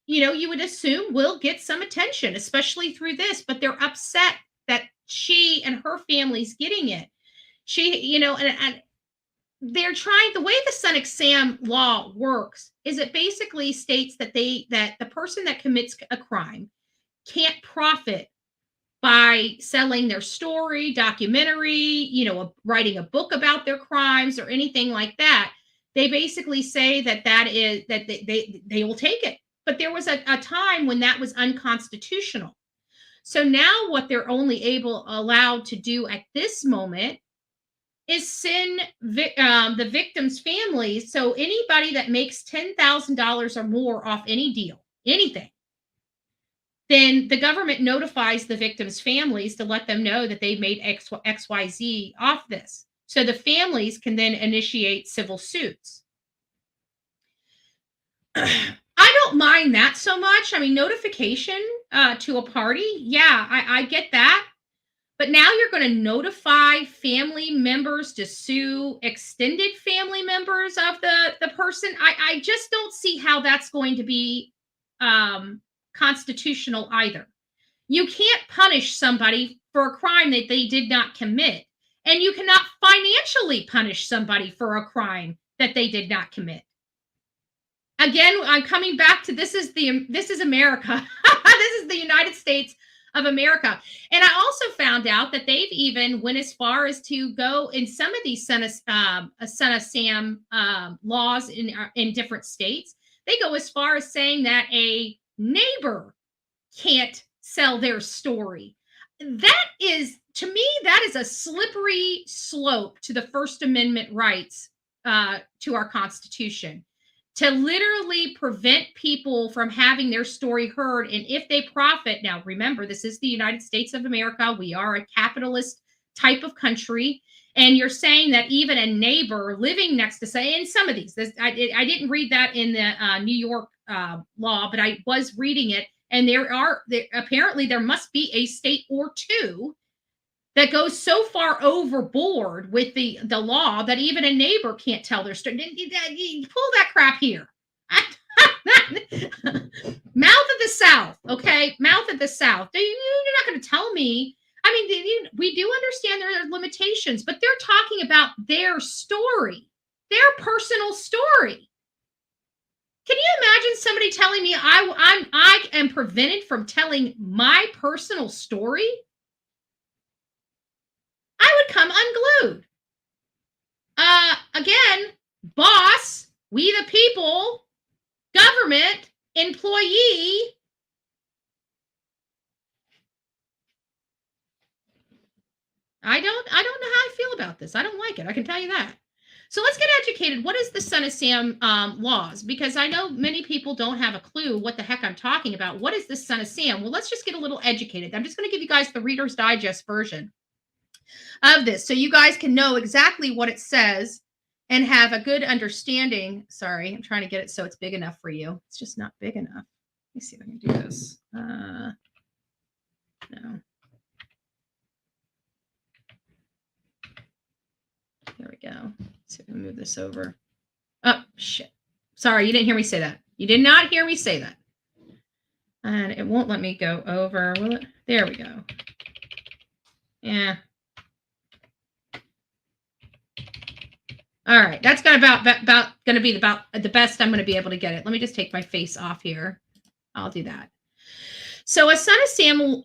you would assume will get some attention, especially through this, but they're upset that she and her family's getting it. And they're trying, the way the Son of Sam law works is it basically states that the person that commits a crime can't profit by selling their story, documentary, writing a book about their crimes or anything like that. They basically say that they will take it. But there was a time when that was unconstitutional. So now what they're only allowed to do at this moment is send the victims' families. So anybody that makes $10,000 or more off any deal, anything, then the government notifies the victims' families to let them know that they've made XYZ off this. So the families can then initiate civil suits. I don't mind that so much. I mean, notification to a party, yeah, I get that. But now you're going to notify family members to sue extended family members of the person. I just don't see how that's going to be constitutional either. You can't punish somebody for a crime that they did not commit. And you cannot financially punish somebody for a crime that they did not commit. Again, I'm coming back to this is America. This is the United States of America. And I also found out that they've even went as far as to go in some of these Son of Sam laws in different states. They go as far as saying that a neighbor can't sell their story. That is, to me, that is a slippery slope to the First Amendment rights to our Constitution, to literally prevent people from having their story heard. And if they profit, now remember, this is the United States of America. We are a capitalist type of country. And you're saying that even a neighbor living next to, say, in some of these, I didn't read that in the New York law, but I was reading it. And apparently there must be a state or two that goes so far overboard with the law that even a neighbor can't tell their story. Pull that crap here. Mouth of the South, okay? Mouth of the South. You're not going to tell me. I mean, we do understand there are limitations, but they're talking about their story, their personal story. Can you imagine somebody telling me I am prevented from telling my personal story? I would come unglued. Again, boss, we the people, government, employee. I don't know how I feel about this. I don't like it. I can tell you that. So let's get educated. What is the Son of Sam laws? Because I know many people don't have a clue what the heck I'm talking about. What is the Son of Sam? Well, let's just get a little educated. I'm just going to give you guys the Reader's Digest version of this so you guys can know exactly what it says and have a good understanding. Sorry, I'm trying to get it so it's big enough for you. It's just not big enough. Let me see if I can do this. No. There we go. Let's see if I can move this over. Oh, shit. Sorry, you didn't hear me say that. You did not hear me say that. And it won't let me go over, will it? There we go. Yeah. All right. That's going to be about the best I'm going to be able to get it. Let me just take my face off here. I'll do that. So a Son of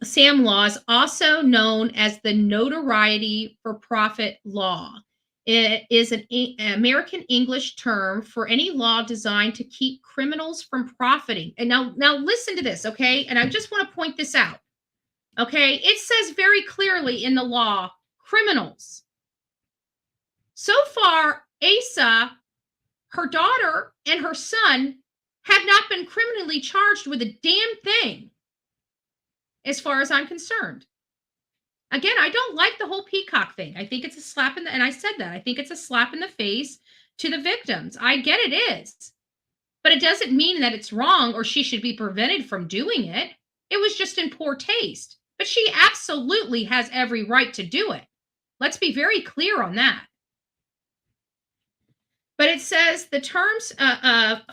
Sam law is also known as the notoriety for profit law. It is an American English term for any law designed to keep criminals from profiting. And now listen to this, okay? And I just want to point this out, okay? It says very clearly in the law, criminals. So far, Asa, her daughter, and her son have not been criminally charged with a damn thing, as far as I'm concerned. Again, I don't like the whole Peacock thing. I think it's a slap in the, and I said that, I think it's a slap in the face to the victims. I get it is, but it doesn't mean that it's wrong or she should be prevented from doing it. It was just in poor taste, but she absolutely has every right to do it. Let's be very clear on that. But it says the terms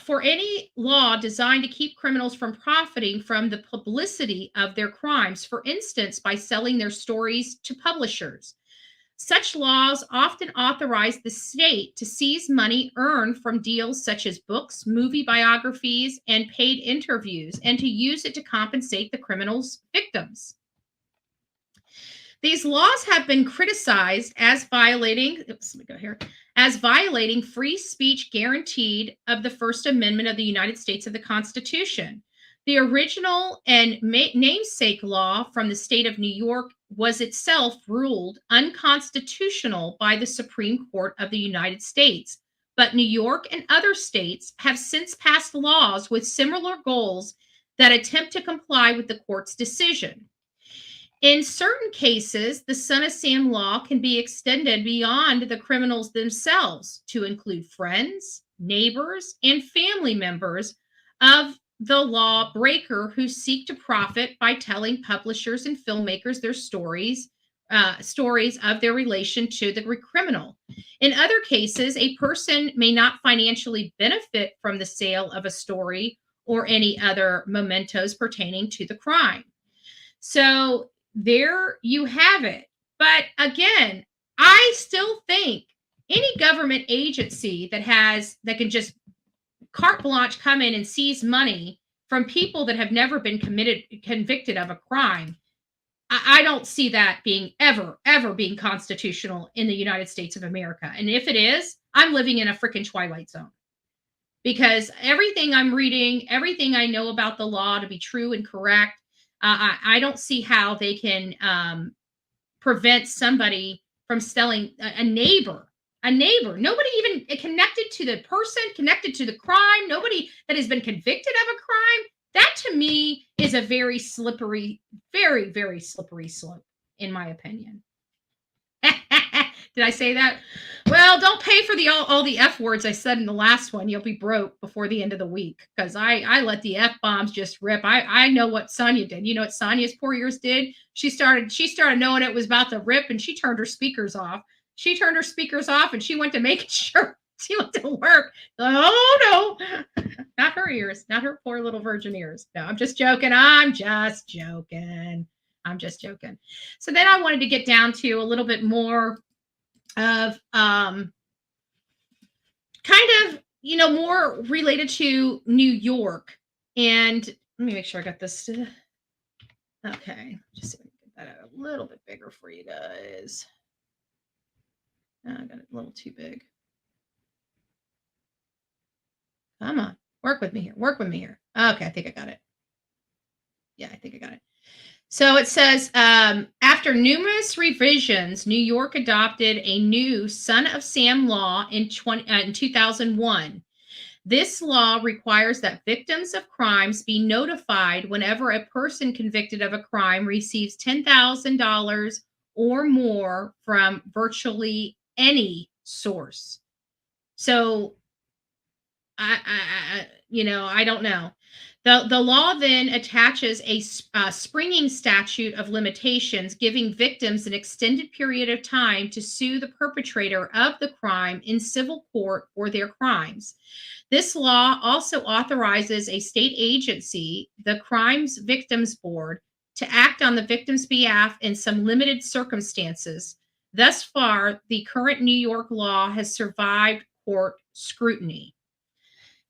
for any law designed to keep criminals from profiting from the publicity of their crimes, for instance, by selling their stories to publishers. Such laws often authorize the state to seize money earned from deals such as books, movie biographies, and paid interviews, and to use it to compensate the criminals' victims. These laws have been criticized as violating, free speech guaranteed of the First Amendment of the United States of the Constitution. The original and namesake law from the state of New York was itself ruled unconstitutional by the Supreme Court of the United States. But New York and other states have since passed laws with similar goals that attempt to comply with the court's decision. In certain cases, the Son of Sam law can be extended beyond the criminals themselves to include friends, neighbors, and family members of the lawbreaker who seek to profit by telling publishers and filmmakers their stories stories of their relation to the criminal. In other cases, a person may not financially benefit from the sale of a story or any other mementos pertaining to the crime. So there you have it. But again, I still think any government agency that can just carte blanche come in and seize money from people that have never been convicted of a crime, I don't see that being ever being constitutional in the United States of America. And if it is, I'm living in a freaking twilight zone. Because everything I'm reading, everything I know about the law to be true and correct, I don't see how they can prevent somebody from selling a neighbor, nobody even connected to the person, connected to the crime, nobody that has been convicted of a crime. That to me is a very slippery, very, very slippery slope, in my opinion. Did I say that? Well, don't pay for all the F words I said in the last one. You'll be broke before the end of the week, because I let the F bombs just rip. I know what Sonia did. You know what Sonia's poor ears did? She started knowing it was about to rip, and she turned her speakers off. And she went to making sure she went to work. Oh no, not her ears, not her poor little virgin ears. No, I'm just joking. So then I wanted to get down to a little bit more of kind of, more related to New York. And let me make sure I got this. Okay, just so we can get that a little bit bigger for you guys. I got it a little too big. Come on, work with me here. Okay, I think I got it. Yeah, I think I got it. So it says, after numerous revisions, New York adopted a new Son of Sam law in 2001. This law requires that victims of crimes be notified whenever a person convicted of a crime receives $10,000 or more from virtually any source. So, I don't know. The law then attaches a springing statute of limitations, giving victims an extended period of time to sue the perpetrator of the crime in civil court for their crimes. This law also authorizes a state agency, the Crimes Victims Board, to act on the victim's behalf in some limited circumstances. Thus far, the current New York law has survived court scrutiny,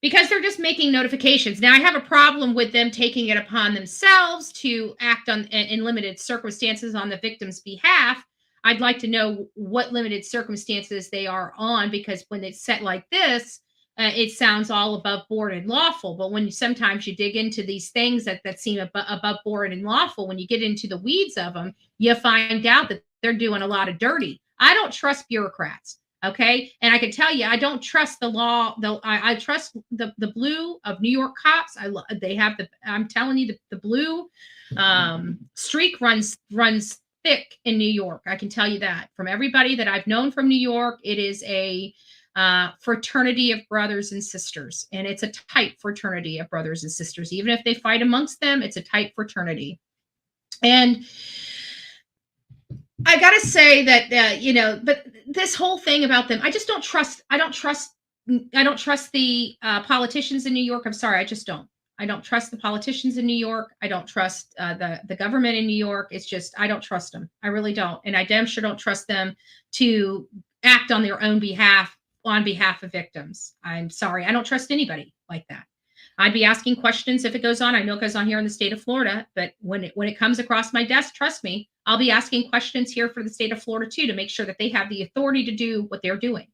because they're just making notifications. Now, I have a problem with them taking it upon themselves to act in limited circumstances on the victim's behalf. I'd like to know what limited circumstances they are on, because when it's set like this, it sounds all above board and lawful. But when sometimes you dig into these things that seem above board and lawful, when you get into the weeds of them, you find out that they're doing a lot of dirty. I don't trust bureaucrats. Okay. And I can tell you, I don't trust the law, though. I trust the blue of New York cops. I'm telling you, the blue streak runs thick in New York. I can tell you that from everybody that I've known from New York. It is a fraternity of brothers and sisters, and it's a tight fraternity of brothers and sisters. Even if they fight amongst them, it's a tight fraternity. And I gotta say that but this whole thing about them, I just don't trust. I don't trust the politicians in New York. I'm sorry, I just don't. I don't trust the politicians in New York. I don't trust the government in New York. It's just, I don't trust them. I really don't, and I damn sure don't trust them to act on their own behalf, on behalf of victims. I'm sorry, I don't trust anybody like that. I'd be asking questions if it goes on. I know it goes on here in the state of Florida, but when it comes across my desk, trust me, I'll be asking questions here for the state of Florida too, to make sure that they have the authority to do what they're doing.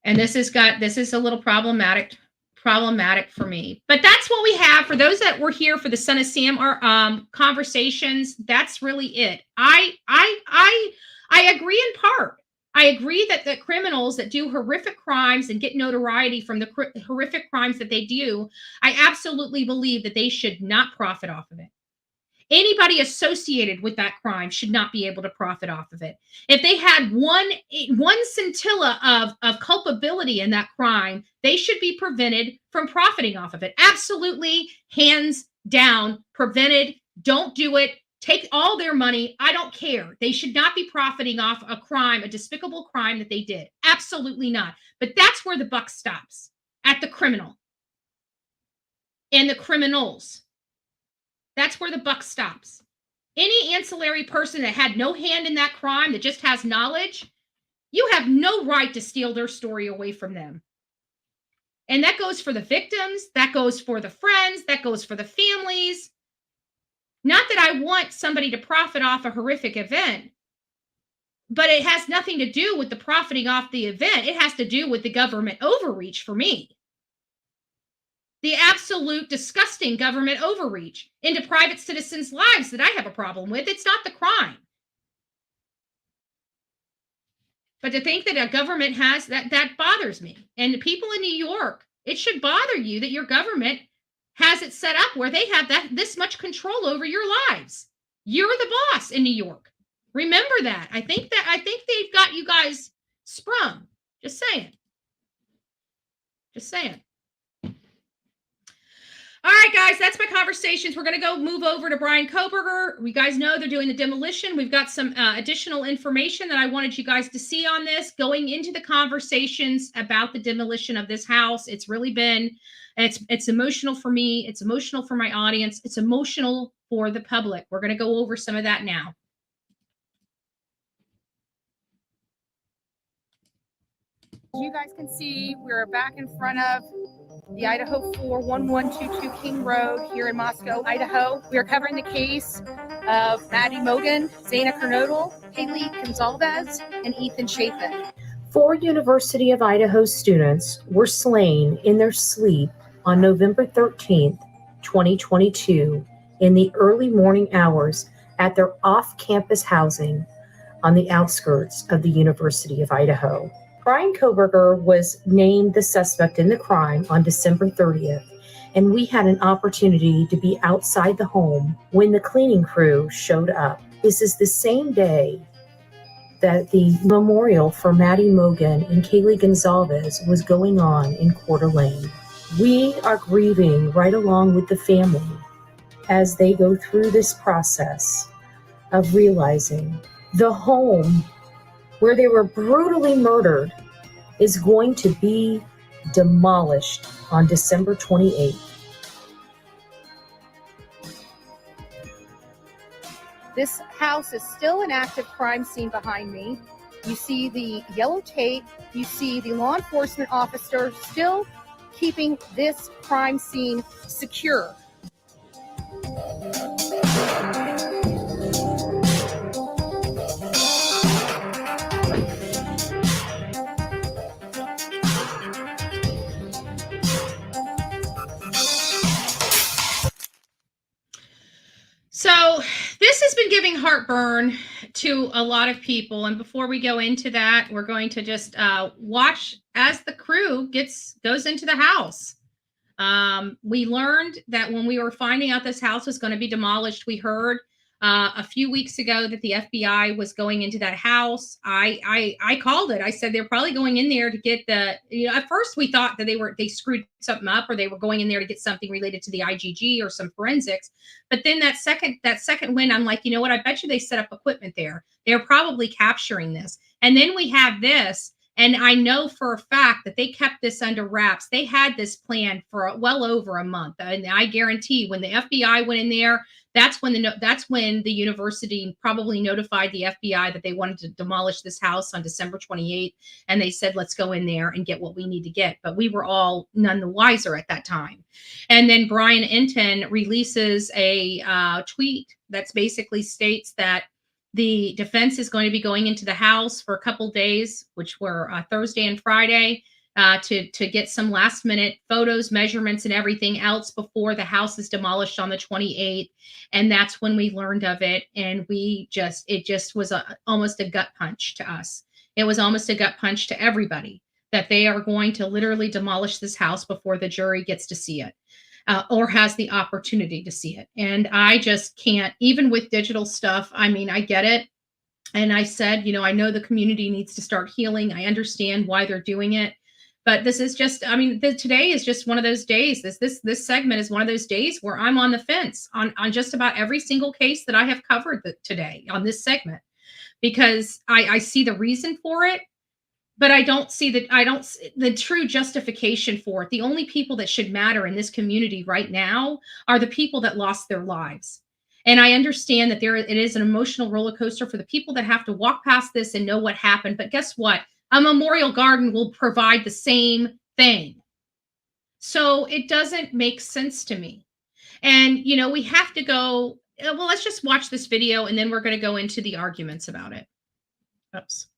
And this is a little problematic for me. But that's what we have. For those that were here for the Son of Sam conversations, that's really it. I agree in part. I agree that the criminals that do horrific crimes and get notoriety from the horrific crimes that they do, I absolutely believe that they should not profit off of it. Anybody associated with that crime should not be able to profit off of it. If they had one scintilla of culpability in that crime, they should be prevented from profiting off of it. Absolutely, hands down, prevented. Don't do it. Take all their money. I don't care. They should not be profiting off a crime, a despicable crime that they did. Absolutely not. But that's where the buck stops, at the criminal and the criminals. That's where the buck stops. Any ancillary person that had no hand in that crime, that just has knowledge, you have no right to steal their story away from them. And that goes for the victims, that goes for the friends, that goes for the families. Not that I want somebody to profit off a horrific event, but it has nothing to do with the profiting off the event. It has to do with the government overreach for me. The absolute disgusting government overreach into private citizens' lives that I have a problem with. It's not the crime. But to think that a government has that bothers me. And the people in New York, it should bother you that your government has it set up where they have this much control over your lives. You're the boss in New York. Remember that. I think they've got you guys sprung. Just saying. Just saying. All right, guys, that's my conversations. We're going to go move over to Brian Koberger. You guys know they're doing the demolition. We've got some additional information that I wanted you guys to see on this. Going into the conversations about the demolition of this house, it's really been, it's emotional for me. It's emotional for my audience. It's emotional for the public. We're going to go over some of that now. As you guys can see, we're back in front of the Idaho 41122 King Road here in Moscow, Idaho. We are covering the case of Maddie Mogan, Zana Kernodle, Haley Gonzalez, and Ethan Chapin. 4 University of Idaho students were slain in their sleep on November 13th, 2022, in the early morning hours at their off-campus housing on the outskirts of the University of Idaho. Brian Koberger was named the suspect in the crime on December 30th, and we had an opportunity to be outside the home when the cleaning crew showed up. This is the same day that the memorial for Maddie Mogan and Kaylee Gonzalez was going on in Coeur d'Alene. We are grieving right along with the family as they go through this process of realizing the home where they were brutally murdered is going to be demolished on December 28th. This house is still an active crime scene behind me. You see the yellow tape. You see the law enforcement officer still keeping this crime scene secure. So this has been giving heartburn to a lot of people. And before we go into that, we're going to just watch as the crew goes into the house. We learned that when we were finding out this house was going to be demolished, we heard a few weeks ago that the FBI was going into that house. I called it. I said they're probably going in there to get at first we thought that they screwed something up, or they were going in there to get something related to the IGG or some forensics. But then that second win, I'm like, you know what? I bet you they set up equipment there. They're probably capturing this. And then we have this. And I know for a fact that they kept this under wraps. They had this plan for well over a month. And I guarantee when the FBI went in there, that's when the university probably notified the FBI that they wanted to demolish this house on December 28th. And they said, let's go in there and get what we need to get. But we were all none the wiser at that time. And then Brian Enton releases a tweet that's basically states that the defense is going to be going into the house for a couple days, which were Thursday and Friday, to get some last minute photos, measurements, and everything else before the house is demolished on the 28th. And that's when we learned of it. And it just was almost a gut punch to us. It was almost a gut punch to everybody that they are going to literally demolish this house before the jury gets to see it. Or has the opportunity to see it. And I just can't, even with digital stuff, I mean, I get it. And I said, I know the community needs to start healing. I understand why they're doing it. But this is just, I mean, today is just one of those days. This segment is one of those days where I'm on the fence on just about every single case that I have covered today on this segment, because I see the reason for it, but I don't see the true justification for it. The only people that should matter in this community right now are the people that lost their lives. And I understand that it is an emotional roller coaster for the people that have to walk past this and know what happened. But guess what? A memorial garden will provide the same thing. So it doesn't make sense to me. And, you know, we have to go, well, let's just watch this video and then we're going to go into the arguments about it. Oops.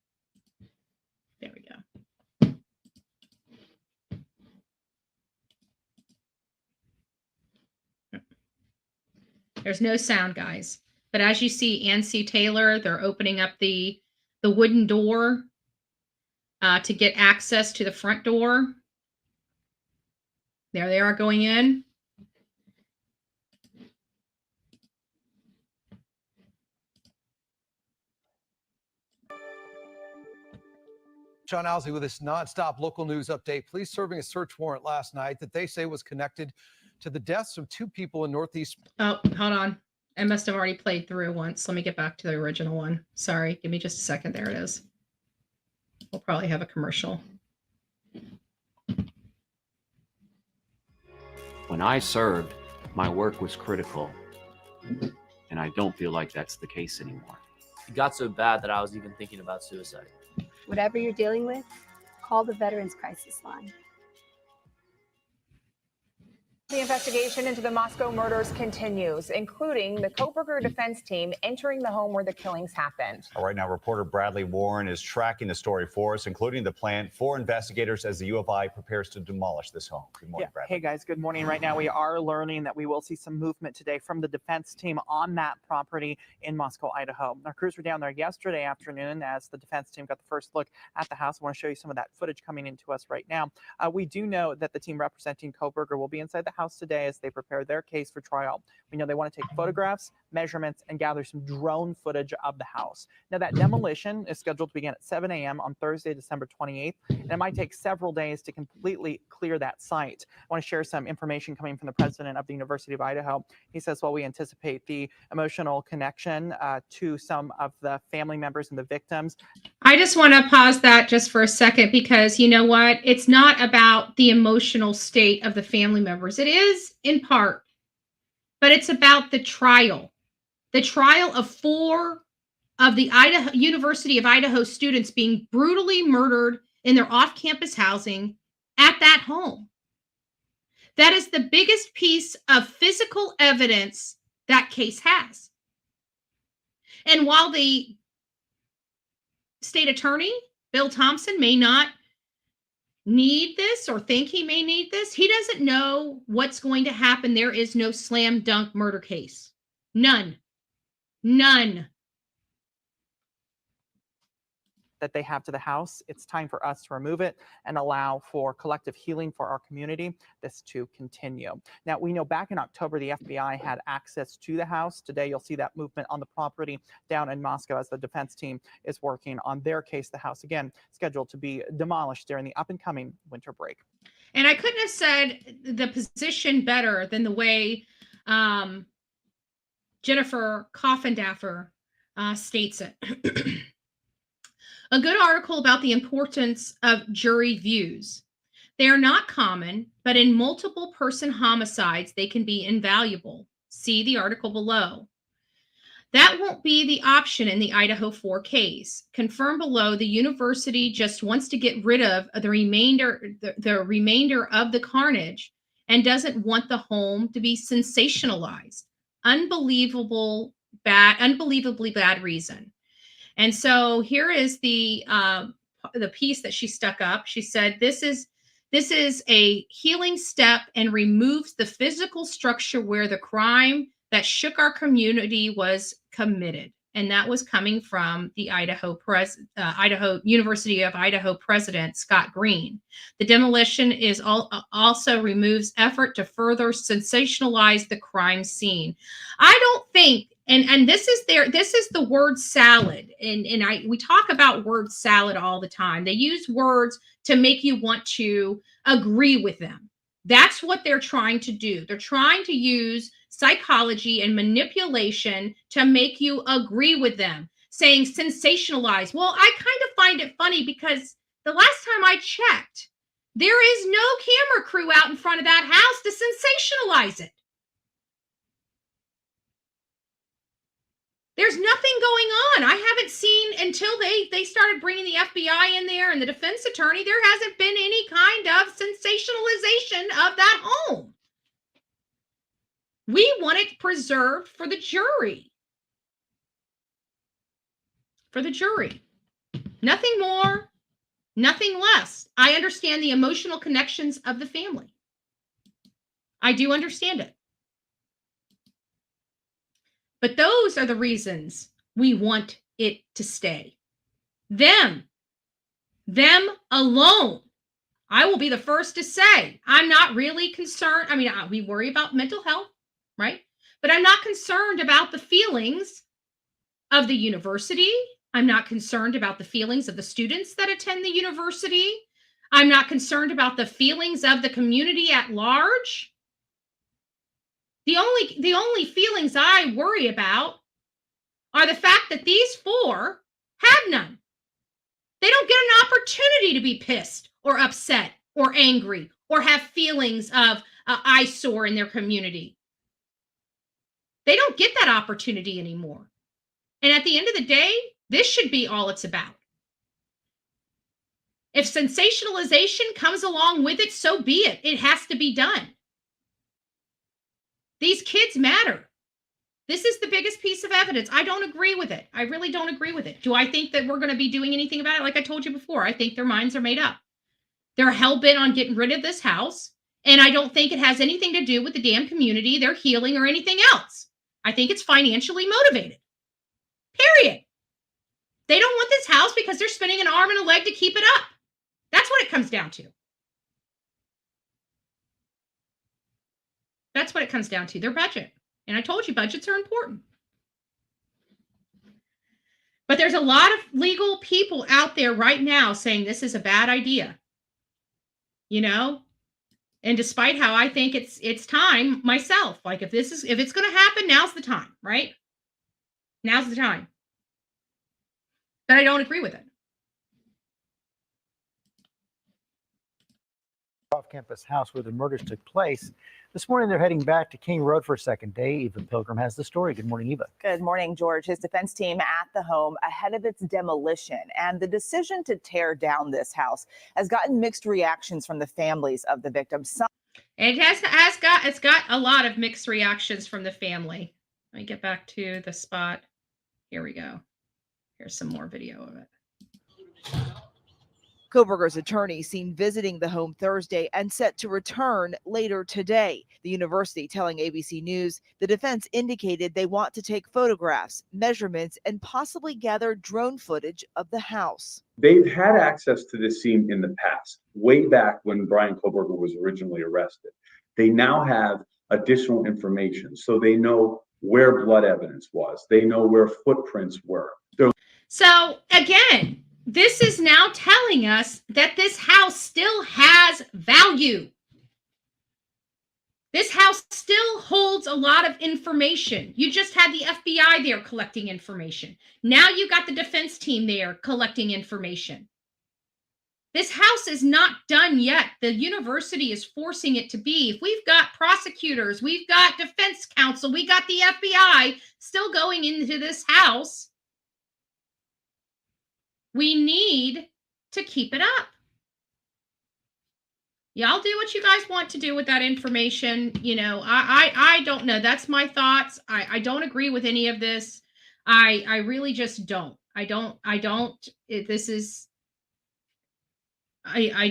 There we go. There's no sound, guys. But as you see, Ann-C. Taylor, they're opening up the wooden door to get access to the front door. There they are going in. John Owsley with this nonstop local news update. Police serving a search warrant last night that they say was connected to the deaths of 2 people in Northeast. Oh, hold on. I must have already played through once. Let me get back to the original one. Sorry. Give me just a second. There it is. We'll probably have a commercial. When I served, my work was critical, and I don't feel like that's the case anymore. It got so bad that I was even thinking about suicide. Whatever you're dealing with, call the Veterans Crisis Line. The investigation into the Moscow murders continues, including the Koberger defense team entering the home where the killings happened. Right now, reporter Bradley Warren is tracking the story for us, including the plan for investigators as the U of I prepares to demolish this home. Good morning, Bradley. Hey, guys. Good morning. Right now, we are learning that we will see some movement today from the defense team on that property in Moscow, Idaho. Our crews were down there yesterday afternoon as the defense team got the first look at the house. I want to show you some of that footage coming into us right now. We do know that the team representing Koberger will be inside the house today as they prepare their case for trial. We know they want to take photographs, measurements, and gather some drone footage of the house. Now, that demolition is scheduled to begin at 7 a.m. on Thursday, December 28th, and it might take several days to completely clear that site. I want to share some information coming from the president of the University of Idaho. He says, while we anticipate the emotional connection to some of the family members and the victims. I just want to pause that just for a second, because you know what? It's not about the emotional state of the family members. It is in part, but it's about the trial of 4 of the University of Idaho students being brutally murdered in their off-campus housing at that home. That is the biggest piece of physical evidence that case has. And while the state attorney, Bill Thompson, may not need this or think he may need this, he doesn't know what's going to happen. There is no slam dunk murder case. None. That they have to the house. It's time for us to remove it and allow for collective healing for our community, this to continue. Now, we know back in October, the FBI had access to the house. Today, you'll see that movement on the property down in Moscow as the defense team is working on their case. The house, again, scheduled to be demolished during the up-and-coming winter break. And I couldn't have said the position better than the way Jennifer Coffindaffer states it. A good article about the importance of jury views. They are not common, but in multiple person homicides, they can be invaluable. See the article below. That won't be the option in the Idaho 4 case. Confirmed below, the university just wants to get rid of the remainder of the carnage and doesn't want the home to be sensationalized. Unbelievably bad reason. And so here is the piece that she stuck up. She said, this is a healing step and removes the physical structure where the crime that shook our community was committed. And that was coming from the Idaho University of Idaho president, Scott Green. The demolition is also removes effort to further sensationalize the crime scene. I don't think, and this is the word salad. And we talk about word salad all the time. They use words to make you want to agree with them. That's what they're trying to do. They're trying to use psychology and manipulation to make you agree with them, saying sensationalize. Well, I kind of find it funny because the last time I checked, there is no camera crew out in front of that house to sensationalize it. There's nothing going on. I haven't seen, until they started bringing the FBI in there and the defense attorney, there hasn't been any kind of sensationalization of that home. We want it preserved for the jury. For the jury. Nothing more, nothing less. I understand the emotional connections of the family. I do understand it. But those are the reasons we want it to stay. Them alone. I will be the first to say, I'm not really concerned. I mean, we worry about mental health, right? But I'm not concerned about the feelings of the university. I'm not concerned about the feelings of the students that attend the university. I'm not concerned about the feelings of the community at large. The only feelings I worry about are the fact that these four have none. They don't get an opportunity to be pissed or upset or angry or have feelings of eyesore in their community. They don't get that opportunity anymore. And at the end of the day, this should be all it's about. If sensationalization comes along with it, so be it. It has to be done. These kids matter. This is the biggest piece of evidence. I don't agree with it. I really don't agree with it. Do I think that we're going to be doing anything about it? Like I told you before, I think their minds are made up. They're hell-bent on getting rid of this house, and I don't think it has anything to do with the damn community, their healing, or anything else. I think it's financially motivated. Period. They don't want this house because they're spending an arm and a leg to keep it up. That's what it comes down to. That's what it comes down to, their budget. And I told you budgets are important. But there's a lot of legal people out there right now saying this is a bad idea. You know? And despite how I think it's time myself, like if it's going to happen, now's the time, right? Now's the time. But I don't agree with it. Off-campus house where the murders took place. This morning, they're heading back to King Road for a second day. Eva Pilgrim has the story. Good morning, Eva. Good morning, George. His defense team at the home ahead of its demolition. And the decision to tear down this house has gotten mixed reactions from the families of the victims. It's got a lot of mixed reactions from the family. Let me get back to the spot. Here we go. Here's some more video of it. Koberger's attorney seen visiting the home Thursday and set to return later today. The university telling ABC News the defense indicated they want to take photographs, measurements, and possibly gather drone footage of the house. They've had access to this scene in the past, way back when Brian Koberger was originally arrested. They now have additional information, so they know where blood evidence was. They know where footprints were. So again, this is now telling us that this house still has value. This house still holds a lot of information. You just had the FBI there collecting information. Now you got the defense team there collecting information. This house is not done yet. The university is forcing it to be. If we've got prosecutors, we've got defense counsel, we got the FBI still going into this house, we need to keep it up. Y'all do what you guys want to do with that information. You know, I don't know. That's my thoughts. I don't agree with any of this. I really just don't. I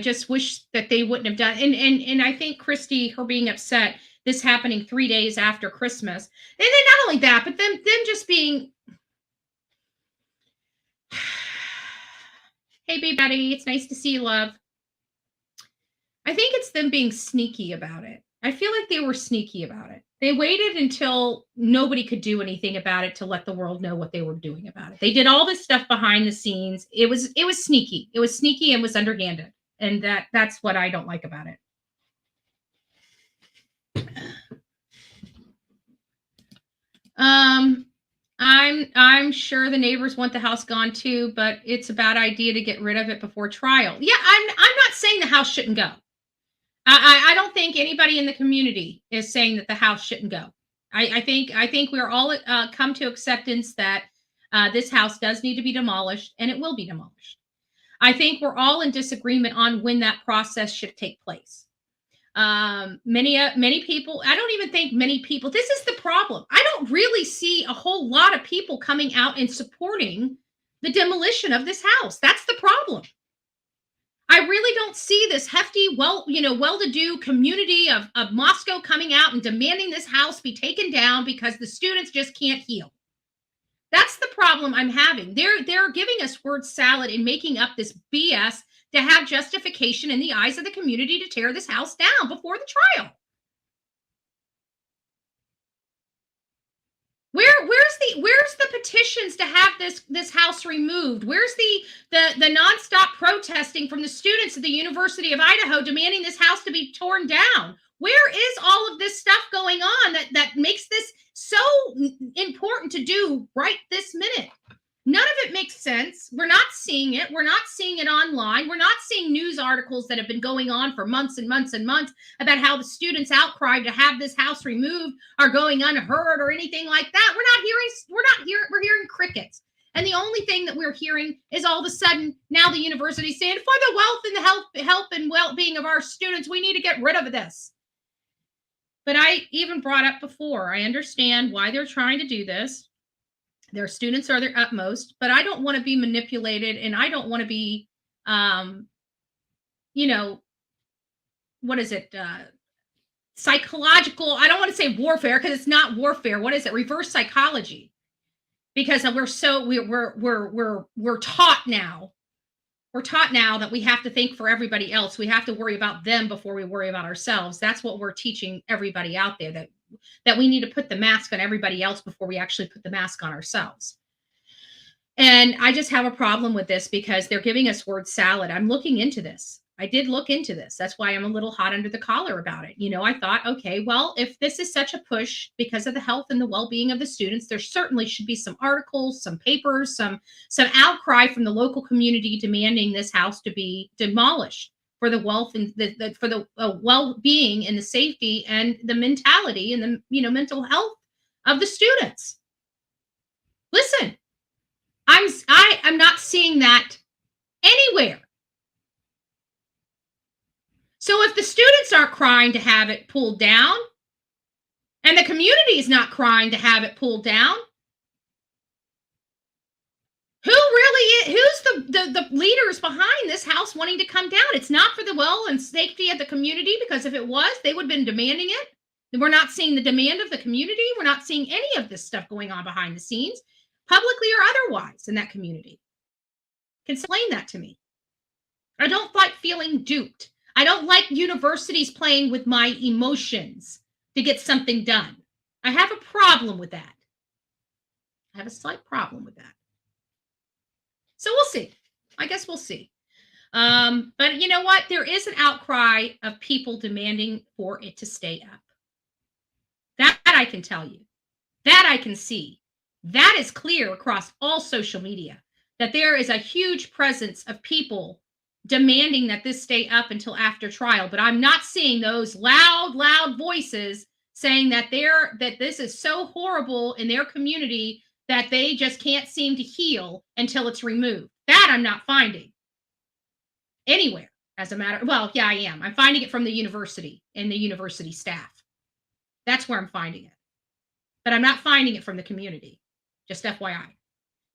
just wish that they wouldn't have done. And I think Christy, her being upset, this happening 3 days after Christmas. And then not only that, but them just being, hey, baby buddy, it's nice to see you, love. I think it's them being sneaky about it. I feel like they were sneaky about it. They waited until nobody could do anything about it to let the world know what they were doing about it. They did all this stuff behind the scenes. It was sneaky. It was sneaky and was underhanded. And that's what I don't like about it. I'm sure the neighbors want the house gone too, but it's a bad idea to get rid of it before trial. Yeah, I'm not saying the house shouldn't go. I don't think anybody in the community is saying that the house shouldn't go. I think we're all come to acceptance that this house does need to be demolished, and it will be demolished. I think we're all in disagreement on when that process should take place. Many people, I don't even think many people, this is the problem. I don't really see a whole lot of people coming out and supporting the demolition of this house. That's the problem. I really don't see this hefty, well-to-do community of Moscow coming out and demanding this house be taken down because the students just can't heal. That's the problem I'm having. They're giving us word salad and making up this BS to have justification in the eyes of the community to tear this house down before the trial. Where's the petitions to have this house removed? Where's the nonstop protesting from the students at the University of Idaho demanding this house to be torn down? Where is all of this stuff going on that makes this so important to do right this minute? None of it makes sense. We're not seeing it. We're not seeing it online. We're not seeing news articles that have been going on for months and months and months about how the students' outcry to have this house removed are going unheard or anything like that. We're hearing crickets. And the only thing that we're hearing is all of a sudden now the university is saying, for the wealth and the health and well-being of our students, we need to get rid of this. But I even brought up before, I understand why they're trying to do this. Their students are their utmost, but I don't want to be manipulated, and I don't want to be, what is it? Psychological. I don't want to say warfare because it's not warfare. What is it? Reverse psychology. Because we're taught now. We're taught now that we have to think for everybody else. We have to worry about them before we worry about ourselves. That's what we're teaching everybody out there, that we need to put the mask on everybody else before we actually put the mask on ourselves. And I just have a problem with this because they're giving us word salad. I'm looking into this. I did look into this. That's why I'm a little hot under the collar about it. I thought, okay, well, if this is such a push because of the health and the well-being of the students, there certainly should be some articles, some papers, some outcry from the local community demanding this house to be demolished for the wealth and for the well-being and the safety and the mentality and the mental health of the students. Listen, I'm not seeing that anywhere. So if the students aren't crying to have it pulled down, and the community is not crying to have it pulled down, who's the leaders behind this house wanting to come down? It's not for the well and safety of the community, because if it was, they would have been demanding it. We're not seeing the demand of the community. We're not seeing any of this stuff going on behind the scenes, publicly or otherwise, in that community. Explain that to me. I don't like feeling duped. I don't like universities playing with my emotions to get something done. I have a problem with that. I have a slight problem with that. So we'll see. I guess we'll see. But you know what? There is an outcry of people demanding for it to stay up. That I can tell you. That I can see. That is clear across all social media, that there is a huge presence of people demanding that this stay up until after trial. But I'm not seeing those loud voices saying that this is so horrible in their community that they just can't seem to heal until it's removed. That I'm not finding anywhere. As a matter, well, yeah, I am. I'm finding it from the university and the university staff. That's where I'm finding it. But I'm not finding it from the community. Just FYI.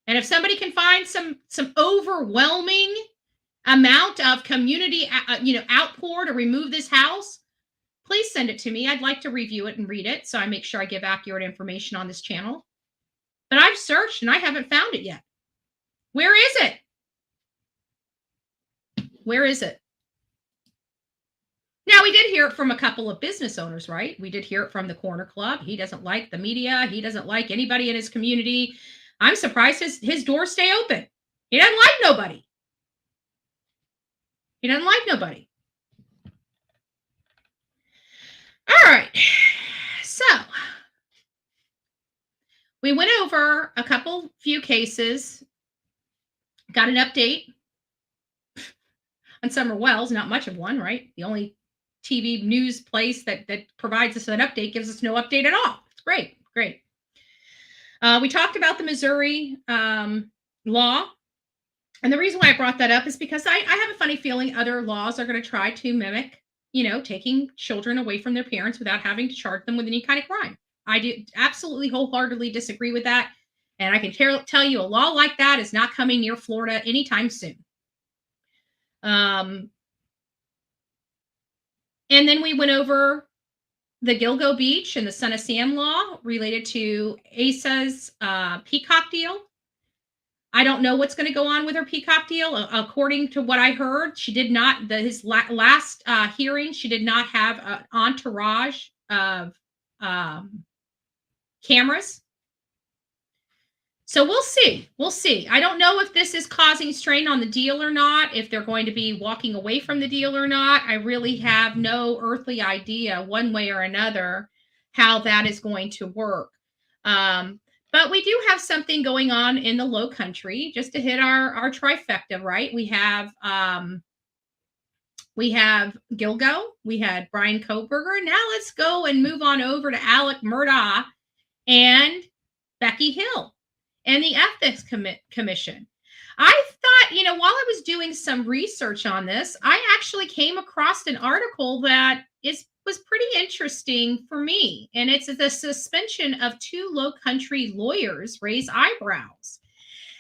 And if somebody can find some overwhelming amount of community, outpour to remove this house, please send it to me. I'd like to review it and read it, so I make sure I give accurate information on this channel. But I've searched and I haven't found it yet. Where is it? Where is it? Now, we did hear it from a couple of business owners, right? We did hear it from the Corner Club. He doesn't like the media. He doesn't like anybody in his community. I'm surprised his doors stay open. He doesn't like nobody. He doesn't like nobody. All right. So we went over a few cases, got an update on Summer Wells, not much of one, right? The only TV news place that provides us an update gives us no update at all. It's great. Great. We talked about the Missouri law. And the reason why I brought that up is because I have a funny feeling other laws are going to try to mimic, taking children away from their parents without having to charge them with any kind of crime. I do absolutely wholeheartedly disagree with that. And I can tell you a law like that is not coming near Florida anytime soon. And then we went over the Gilgo Beach and the Son of Sam law related to Asa's Peacock deal. I don't know what's going to go on with her Peacock deal. According to what I heard, she did not, his last hearing, she did not have an entourage of cameras. So we'll see. We'll see. I don't know if this is causing strain on the deal or not, if they're going to be walking away from the deal or not. I really have no earthly idea one way or another how that is going to work. But we do have something going on in the Low Country, just to hit our trifecta, right? We have Gilgo, we had Brian Kohberger. Now let's go and move on over to Alec Murdaugh and Becky Hill and the Ethics Commission. I thought, while I was doing some research on this, I actually came across an article that was pretty interesting for me. And it's the suspension of 2 Low Country lawyers raise eyebrows.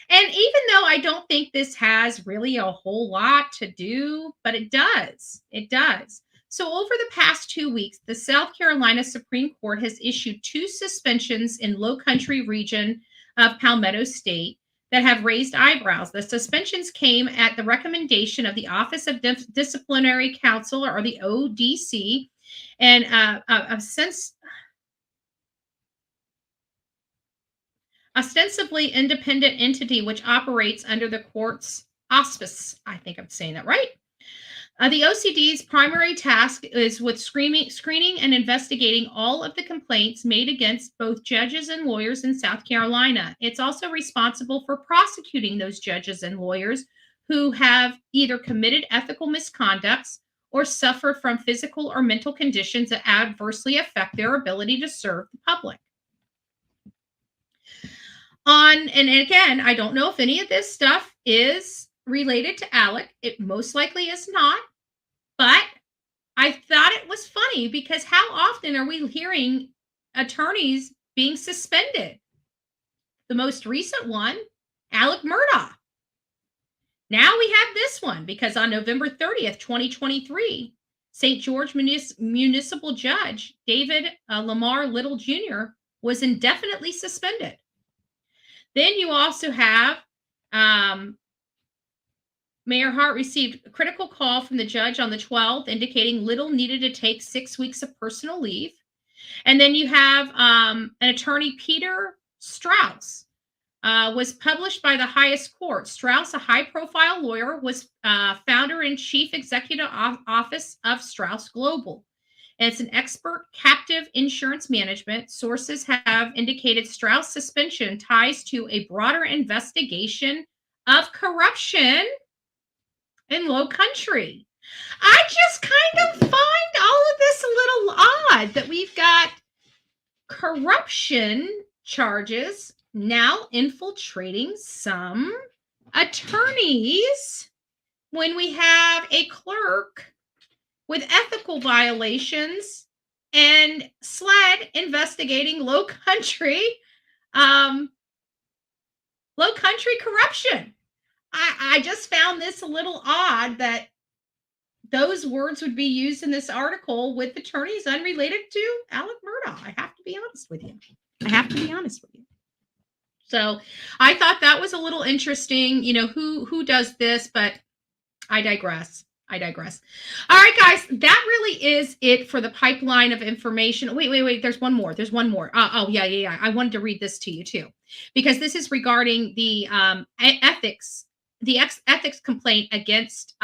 And even though I don't think this has really a whole lot to do, but it does. It does. So over the past 2 weeks, the South Carolina Supreme Court has issued 2 suspensions in Low Country region of Palmetto State that have raised eyebrows. The suspensions came at the recommendation of the Office of Disciplinary Counsel, or the ODC, and ostensibly independent entity which operates under the court's auspice. I think I'm saying that right. The OCD's primary task is with screening and investigating all of the complaints made against both judges and lawyers in South Carolina. It's also responsible for prosecuting those judges and lawyers who have either committed ethical misconducts or suffer from physical or mental conditions that adversely affect their ability to serve the public. And again, I don't know if any of this stuff is related to Alec. It most likely is not. But I thought it was funny because how often are we hearing attorneys being suspended? The most recent one, Alec Murdaugh. Now we have this one because on November 30th, 2023, St. George Municipal Judge David Lamar Little Jr. was indefinitely suspended. Then you also have Mayor Hart received a critical call from the judge on the 12th indicating Little needed to take 6 weeks of personal leave. And then you have an attorney, Peter Strauss, was published by the highest court. Strauss, a high-profile lawyer, was founder and chief executive office of Strauss Global. And it's an expert captive insurance management. Sources have indicated Strauss' suspension ties to a broader investigation of corruption in Low Country. I just kind of find all of this a little odd that we've got corruption charges now infiltrating some attorneys when we have a clerk with ethical violations and SLED investigating Low Country corruption. I just found this a little odd that those words would be used in this article with attorneys unrelated to Alec Murdaugh. I have to be honest with you. So I thought that was a little interesting, who does this, but I digress. All right, guys, that really is it for the pipeline of information. Wait. There's one more. Yeah. I wanted to read this to you too, because this is regarding the ethics ethics complaint against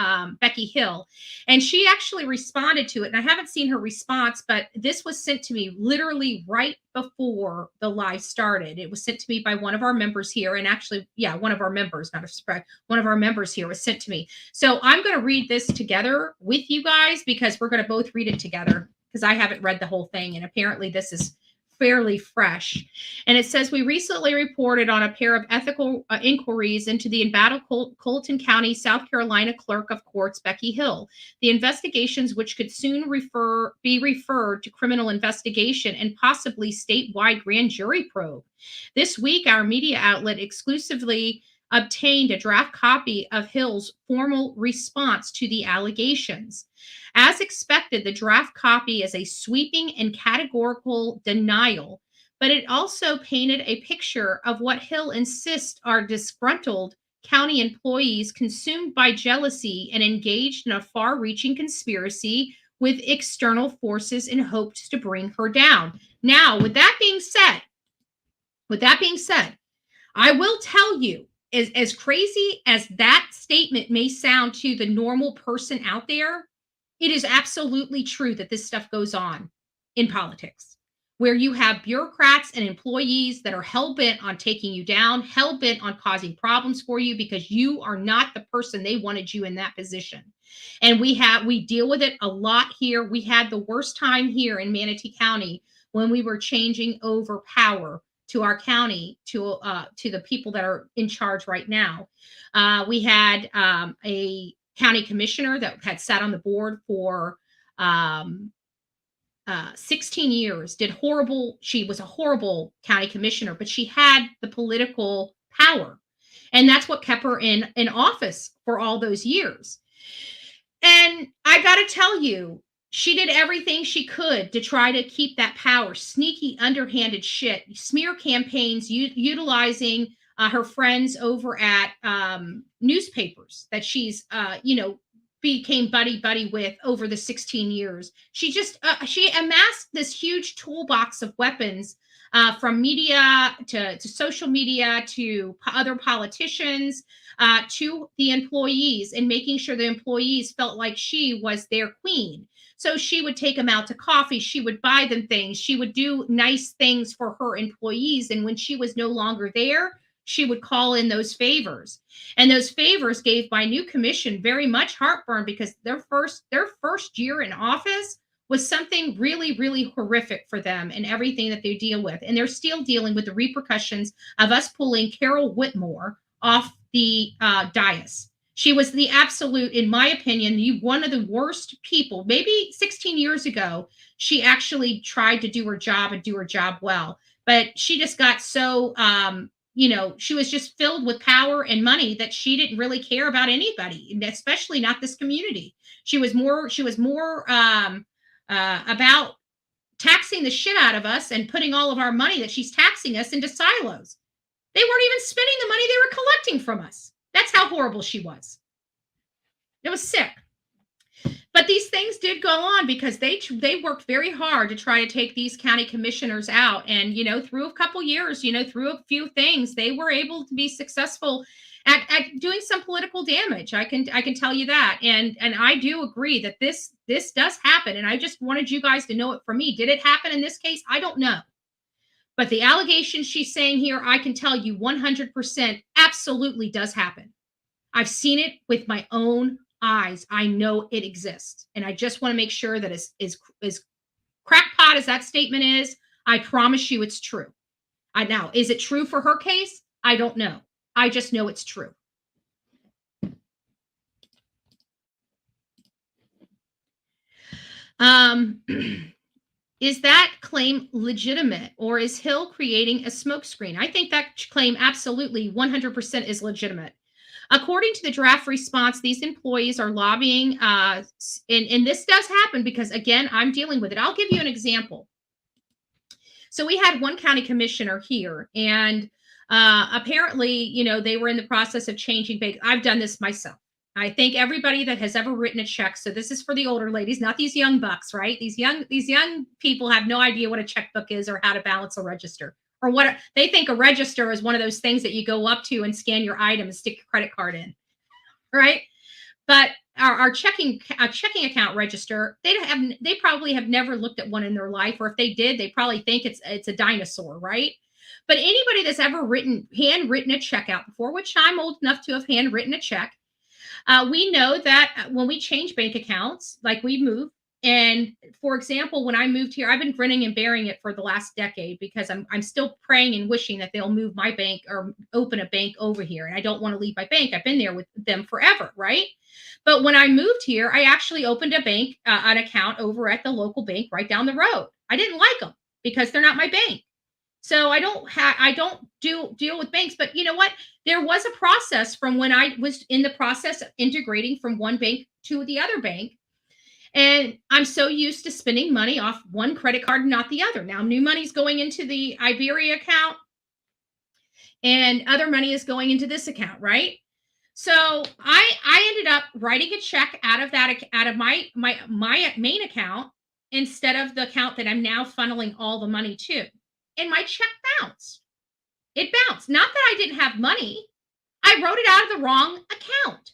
Becky Hill, and she actually responded to it. And I haven't seen her response, but this was sent to me literally right before the live started. It was sent to me by one of our members here, and actually, yeah, one of our members, not a spread, one of our members here was sent to me. So I'm going to read this together with you guys because we're going to both read it together because I haven't read the whole thing, and apparently this is fairly fresh. And it says, we recently reported on a pair of ethical inquiries into the embattled Colleton County, South Carolina clerk of courts, Becky Hill. The investigations, which could soon be referred to criminal investigation and possibly statewide grand jury probe. This week, our media outlet exclusively obtained a draft copy of Hill's formal response to the allegations. As expected, the draft copy is a sweeping and categorical denial, but it also painted a picture of what Hill insists are disgruntled county employees consumed by jealousy and engaged in a far-reaching conspiracy with external forces in hopes to bring her down. Now, with that being said, I will tell you, as crazy as that statement may sound to the normal person out there, it is absolutely true that this stuff goes on in politics, where you have bureaucrats and employees that are hell-bent on taking you down, hell-bent on causing problems for you because you are not the person they wanted you in that position. And we deal with it a lot here. We had the worst time here in Manatee County when we were changing over power to our county, to the people that are in charge right now. We had a county commissioner that had sat on the board for 16 years, did horrible. She was a horrible county commissioner, but she had the political power. And that's what kept her in office for all those years. And I got to tell you, she did everything she could to try to keep that power. Sneaky, underhanded shit, smear campaigns, utilizing her friends over at newspapers that she's, became buddy with over the 16 years. She just, she amassed this huge toolbox of weapons from media to social media to other politicians to the employees, and making sure the employees felt like she was their queen. So she would take them out to coffee. She would buy them things. She would do nice things for her employees. And when she was no longer there, she would call in those favors. And those favors gave my new commission very much heartburn because their first year in office was something really, really horrific for them and everything that they deal with. And they're still dealing with the repercussions of us pulling Carol Whitmore off the dais. She was the absolute, in my opinion, one of the worst people. Maybe 16 years ago, she actually tried to do her job and do her job well. But she just got so, she was just filled with power and money that she didn't really care about anybody, and especially not this community. She was more about taxing the shit out of us and putting all of our money that she's taxing us into silos. They weren't even spending the money they were collecting from us. That's how horrible she was. It was sick. But these things did go on because they worked very hard to try to take these county commissioners out. And, through a couple years, through a few things, they were able to be successful at doing some political damage. I can tell you that. And I do agree that this does happen. And I just wanted you guys to know it from me. Did it happen in this case? I don't know. But the allegation she's saying here, I can tell you 100% absolutely does happen. I've seen it with my own eyes. I know it exists. And I just want to make sure that as crackpot as that statement is, I promise you it's true. Now, is it true for her case? I don't know. I just know it's true. Is that claim legitimate, or is Hill creating a smokescreen? I think that claim absolutely 100% is legitimate. According to the draft response, these employees are lobbying, and this does happen because, again, I'm dealing with it. I'll give you an example. So we had one county commissioner here, and apparently, they were in the process of changing. I've done this myself. I think everybody that has ever written a check. So this is for the older ladies, not these young bucks, right? These young people have no idea what a checkbook is or how to balance a register, or what they think a register is one of those things that you go up to and scan your item and stick your credit card in. right? But our checking account register, they probably have never looked at one in their life, or if they did, they probably think it's a dinosaur, right? But anybody that's ever handwritten a check out before, which I'm old enough to have handwritten a check, we know that when we change bank accounts, like we move, and for example, when I moved here, I've been grinning and bearing it for the last decade because I'm still praying and wishing that they'll move my bank or open a bank over here. And I don't want to leave my bank. I've been there with them forever, right? But when I moved here, I actually opened a bank, an account over at the local bank right down the road. I didn't like them because they're not my bank. So I don't deal with banks, but you know what? There was a process from when I was in the process of integrating from one bank to the other bank. And I'm so used to spending money off one credit card and not the other. Now new money's going into the Iberia account and other money is going into this account, right? So I ended up writing a check out of my main account instead of the account that I'm now funneling all the money to. And my check bounced. It bounced. Not that I didn't have money. I wrote it out of the wrong account.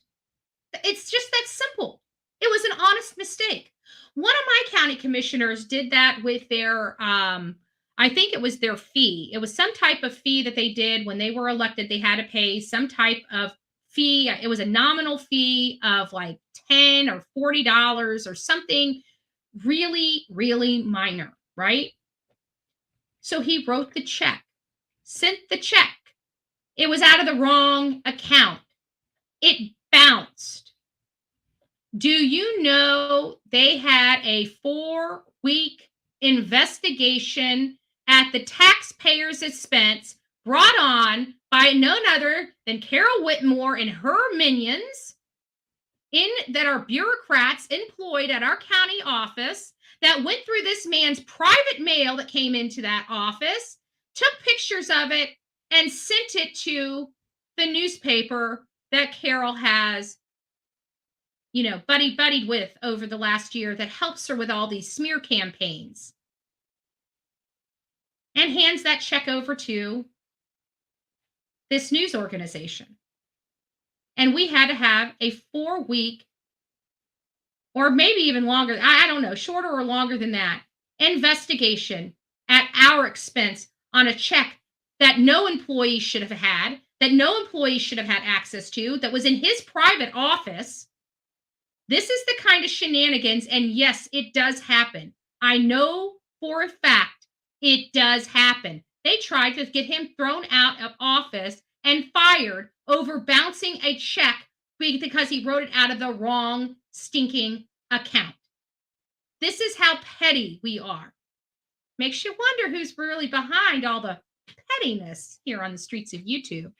It's just that simple. It was an honest mistake. One of my county commissioners did that with their, I think it was their fee. It was some type of fee that they did when they were elected. They had to pay some type of fee. It was a nominal fee of like $10 or $40 or something really, really minor, right? So he wrote the check, sent the check. It was out of the wrong account. It bounced. Do you know they had a 4-week investigation at the taxpayers' expense brought on by none other than Carol Whitmore and her minions that are bureaucrats employed at our county office that went through this man's private mail that came into that office, took pictures of it, and sent it to the newspaper that Carol has, buddied with over the last year that helps her with all these smear campaigns. And hands that check over to this news organization. And we had to have a 4-week or maybe even longer, I don't know, shorter or longer than that, investigation at our expense on a check that no employee should have had, that no employee should have had access to, that was in his private office. This is the kind of shenanigans, and yes, it does happen. I know for a fact it does happen. They tried to get him thrown out of office and fired over bouncing a check because he wrote it out of the wrong stinking account. This is how petty we are. Makes you wonder who's really behind all the pettiness here on the streets of YouTube.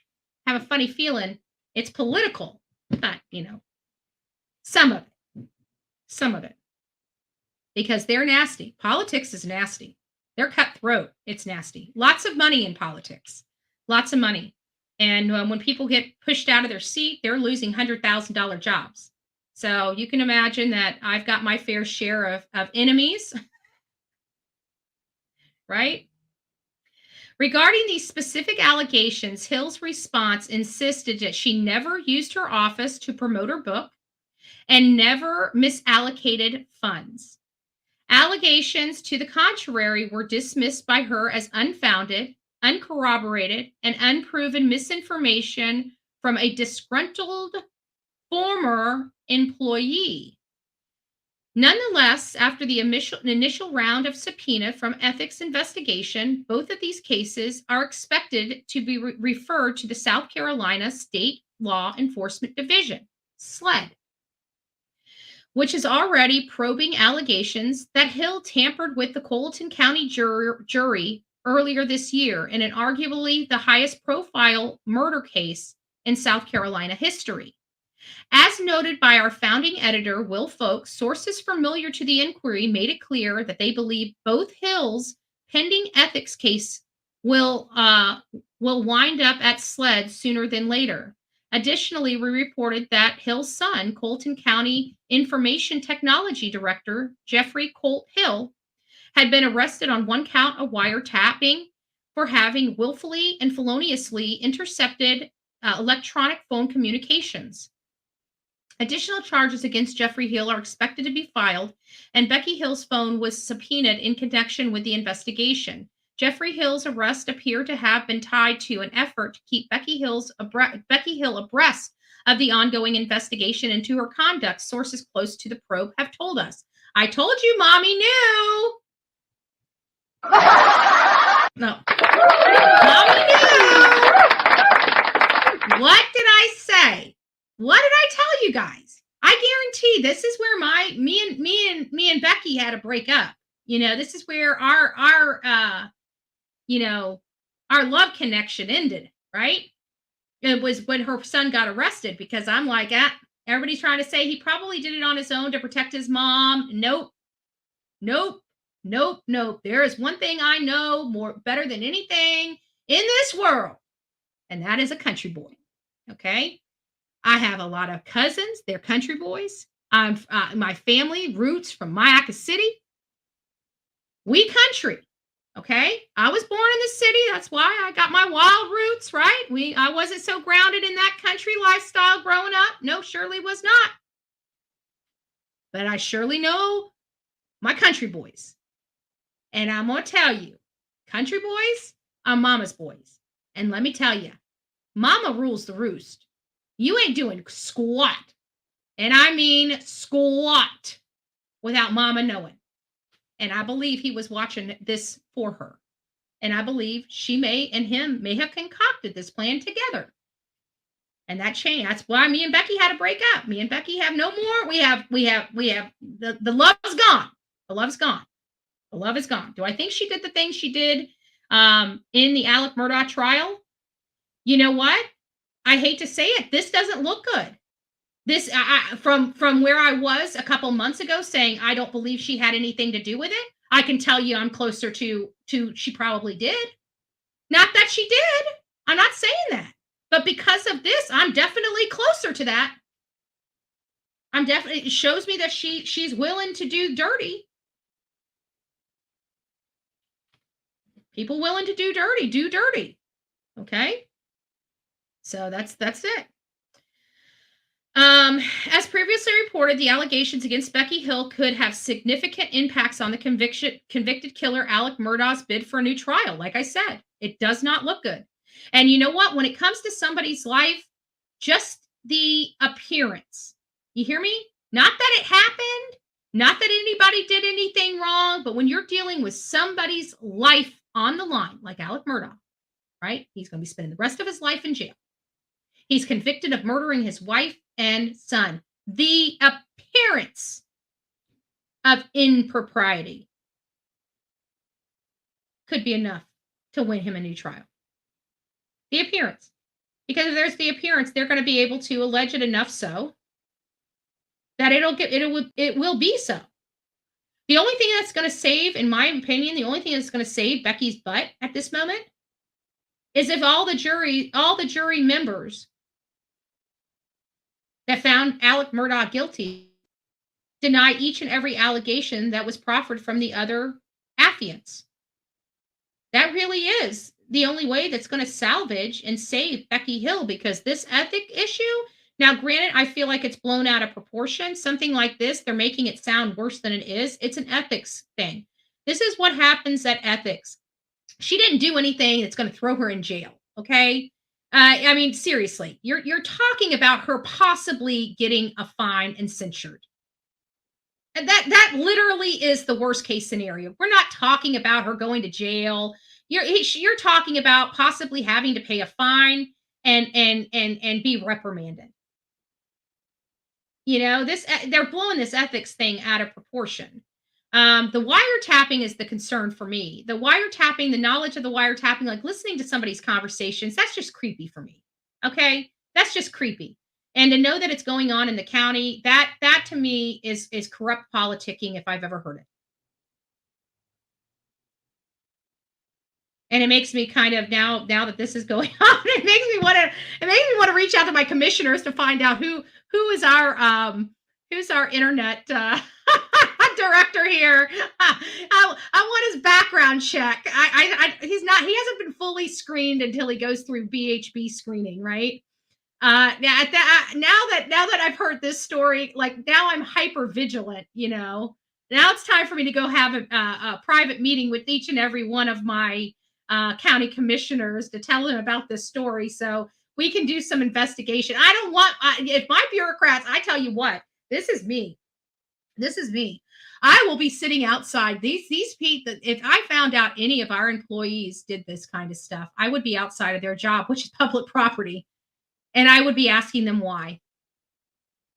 Have a funny feeling it's political, but some of it. Because they're nasty. Politics is nasty. They're cutthroat. It's nasty. Lots of money in politics. Lots of money. And when people get pushed out of their seat, they're losing $100,000 jobs. So you can imagine that I've got my fair share of enemies, right? Regarding these specific allegations, Hill's response insisted that she never used her office to promote her book and never misallocated funds. Allegations to the contrary were dismissed by her as unfounded, uncorroborated, and unproven misinformation from a disgruntled former employee. Nonetheless, after the initial round of subpoena from ethics investigation, both of these cases are expected to be referred to the South Carolina State Law Enforcement Division, SLED, which is already probing allegations that Hill tampered with the Colleton County jury earlier this year in an arguably the highest profile murder case in South Carolina history. As noted by our founding editor, Will Folks, sources familiar to the inquiry made it clear that they believe both Hill's pending ethics case will wind up at SLED sooner than later. Additionally, we reported that Hill's son, Colleton County Information Technology Director Jeffrey Colt Hill, had been arrested on one count of wiretapping for having willfully and feloniously intercepted electronic phone communications. Additional charges against Jeffrey Hill are expected to be filed, and Becky Hill's phone was subpoenaed in connection with the investigation. Jeffrey Hill's arrest appeared to have been tied to an effort to keep Becky Hill abreast of the ongoing investigation into her conduct, sources close to the probe have told us. I told you, Mommy knew. No. Mommy knew. What did I say? What did I tell you guys? I guarantee this is where me and Becky had to break up. You know, this is where our love connection ended, right? It was when her son got arrested, because I'm like, everybody's trying to say he probably did it on his own to protect his mom. Nope. There is one thing I know better than anything in this world, and that is a country boy. Okay. I have a lot of cousins. They're country boys. I'm my family roots from Mayaca City. We country. Okay. I was born in the city. That's why I got my wild roots, right? I wasn't so grounded in that country lifestyle growing up. No, surely was not. But I surely know my country boys. And I'm going to tell you, country boys are mama's boys. And let me tell you, mama rules the roost. You ain't doing squat. And I mean squat without mama knowing. And I believe he was watching this for her. And I believe she and him may have concocted this plan together. And that changed. That's why me and Becky had to break up. Me and Becky have no more. We have the love is gone. The love's gone. The love is gone. Do I think she did the things she did in the Alec Murdaugh trial? You know what? I hate to say it. This doesn't look good. This from where I was a couple months ago saying I don't believe she had anything to do with it. I can tell you I'm closer to she probably did. Not that she did. I'm not saying that. But because of this, I'm definitely closer to that. It shows me that she's willing to do dirty. People willing to do dirty. Okay? So that's it. As previously reported, the allegations against Becky Hill could have significant impacts on the convicted killer Alec Murdaugh's bid for a new trial. Like I said, it does not look good. And you know what? When it comes to somebody's life, just the appearance. You hear me? Not that it happened, not that anybody did anything wrong, but when you're dealing with somebody's life on the line, like Alec Murdaugh, right? He's going to be spending the rest of his life in jail. He's convicted of murdering his wife and son. The appearance of impropriety could be enough to win him a new trial. The appearance. Because if there's the appearance, they're going to be able to allege it enough so that it will be so. The only thing that's going to save, in my opinion, the only thing that's going to save Becky's butt at this moment is if all the jury members that found Alec Murdaugh guilty deny each and every allegation that was proffered from the other affiants. That really is the only way that's going to salvage and save Becky Hill, because this ethic issue, now granted, I feel like it's blown out of proportion. Something like this, they're making it sound worse than it is. It's an ethics thing. This is what happens at ethics. She didn't do anything that's going to throw her in jail, okay? I mean, seriously, you're talking about her possibly getting a fine and censured. And that literally is the worst case scenario. We're not talking about her going to jail. You're talking about possibly having to pay a fine and be reprimanded. You know, they're blowing this ethics thing out of proportion. The wiretapping is the concern for me. The wiretapping, the knowledge of the wiretapping, like listening to somebody's conversations, that's just creepy for me. Okay? That's just creepy. And to know that it's going on in the county, that to me is corrupt politicking if I've ever heard it. And it makes me kind of now that this is going on, it makes me want to reach out to my commissioners to find out who is our internet director here. I want his background check. He hasn't been fully screened until he goes through BHB screening, right? Now that I've heard this story, like now I'm hyper vigilant, you know. Now it's time for me to go have a private meeting with each and every one of my county commissioners to tell them about this story so we can do some investigation. I don't want, if my bureaucrats, I tell you what, this is me. This is me. I will be sitting outside. These people, if I found out any of our employees did this kind of stuff, I would be outside of their job, which is public property. And I would be asking them why.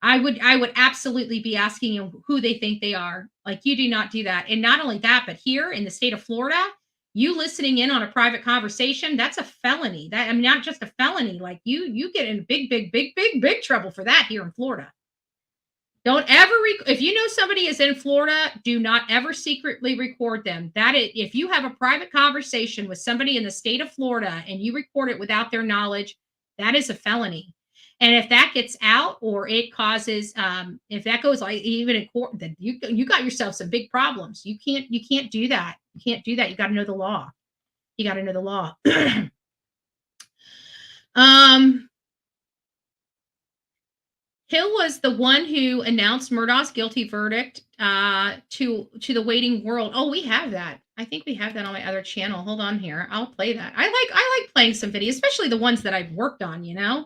I would absolutely be asking them who they think they are. Like, you do not do that. And not only that, but here in the state of Florida, you listening in on a private conversation, that's a felony. That, I mean, not just a felony. Like you get in big trouble for that here in Florida. Don't ever, if you know somebody is in Florida, do not ever secretly record them. If you have a private conversation with somebody in the state of Florida and you record it without their knowledge, that is a felony. And if that gets out or it causes, if that goes like even in court, then you got yourself some big problems. You can't do that. You can't do that. You got to know the law. You got to know the law. Hill was the one who announced Murdaugh's guilty verdict to the waiting world. Oh, we have that. I think we have that on my other channel. Hold on here. I'll play that. I like playing some videos, especially the ones that I've worked on, you know.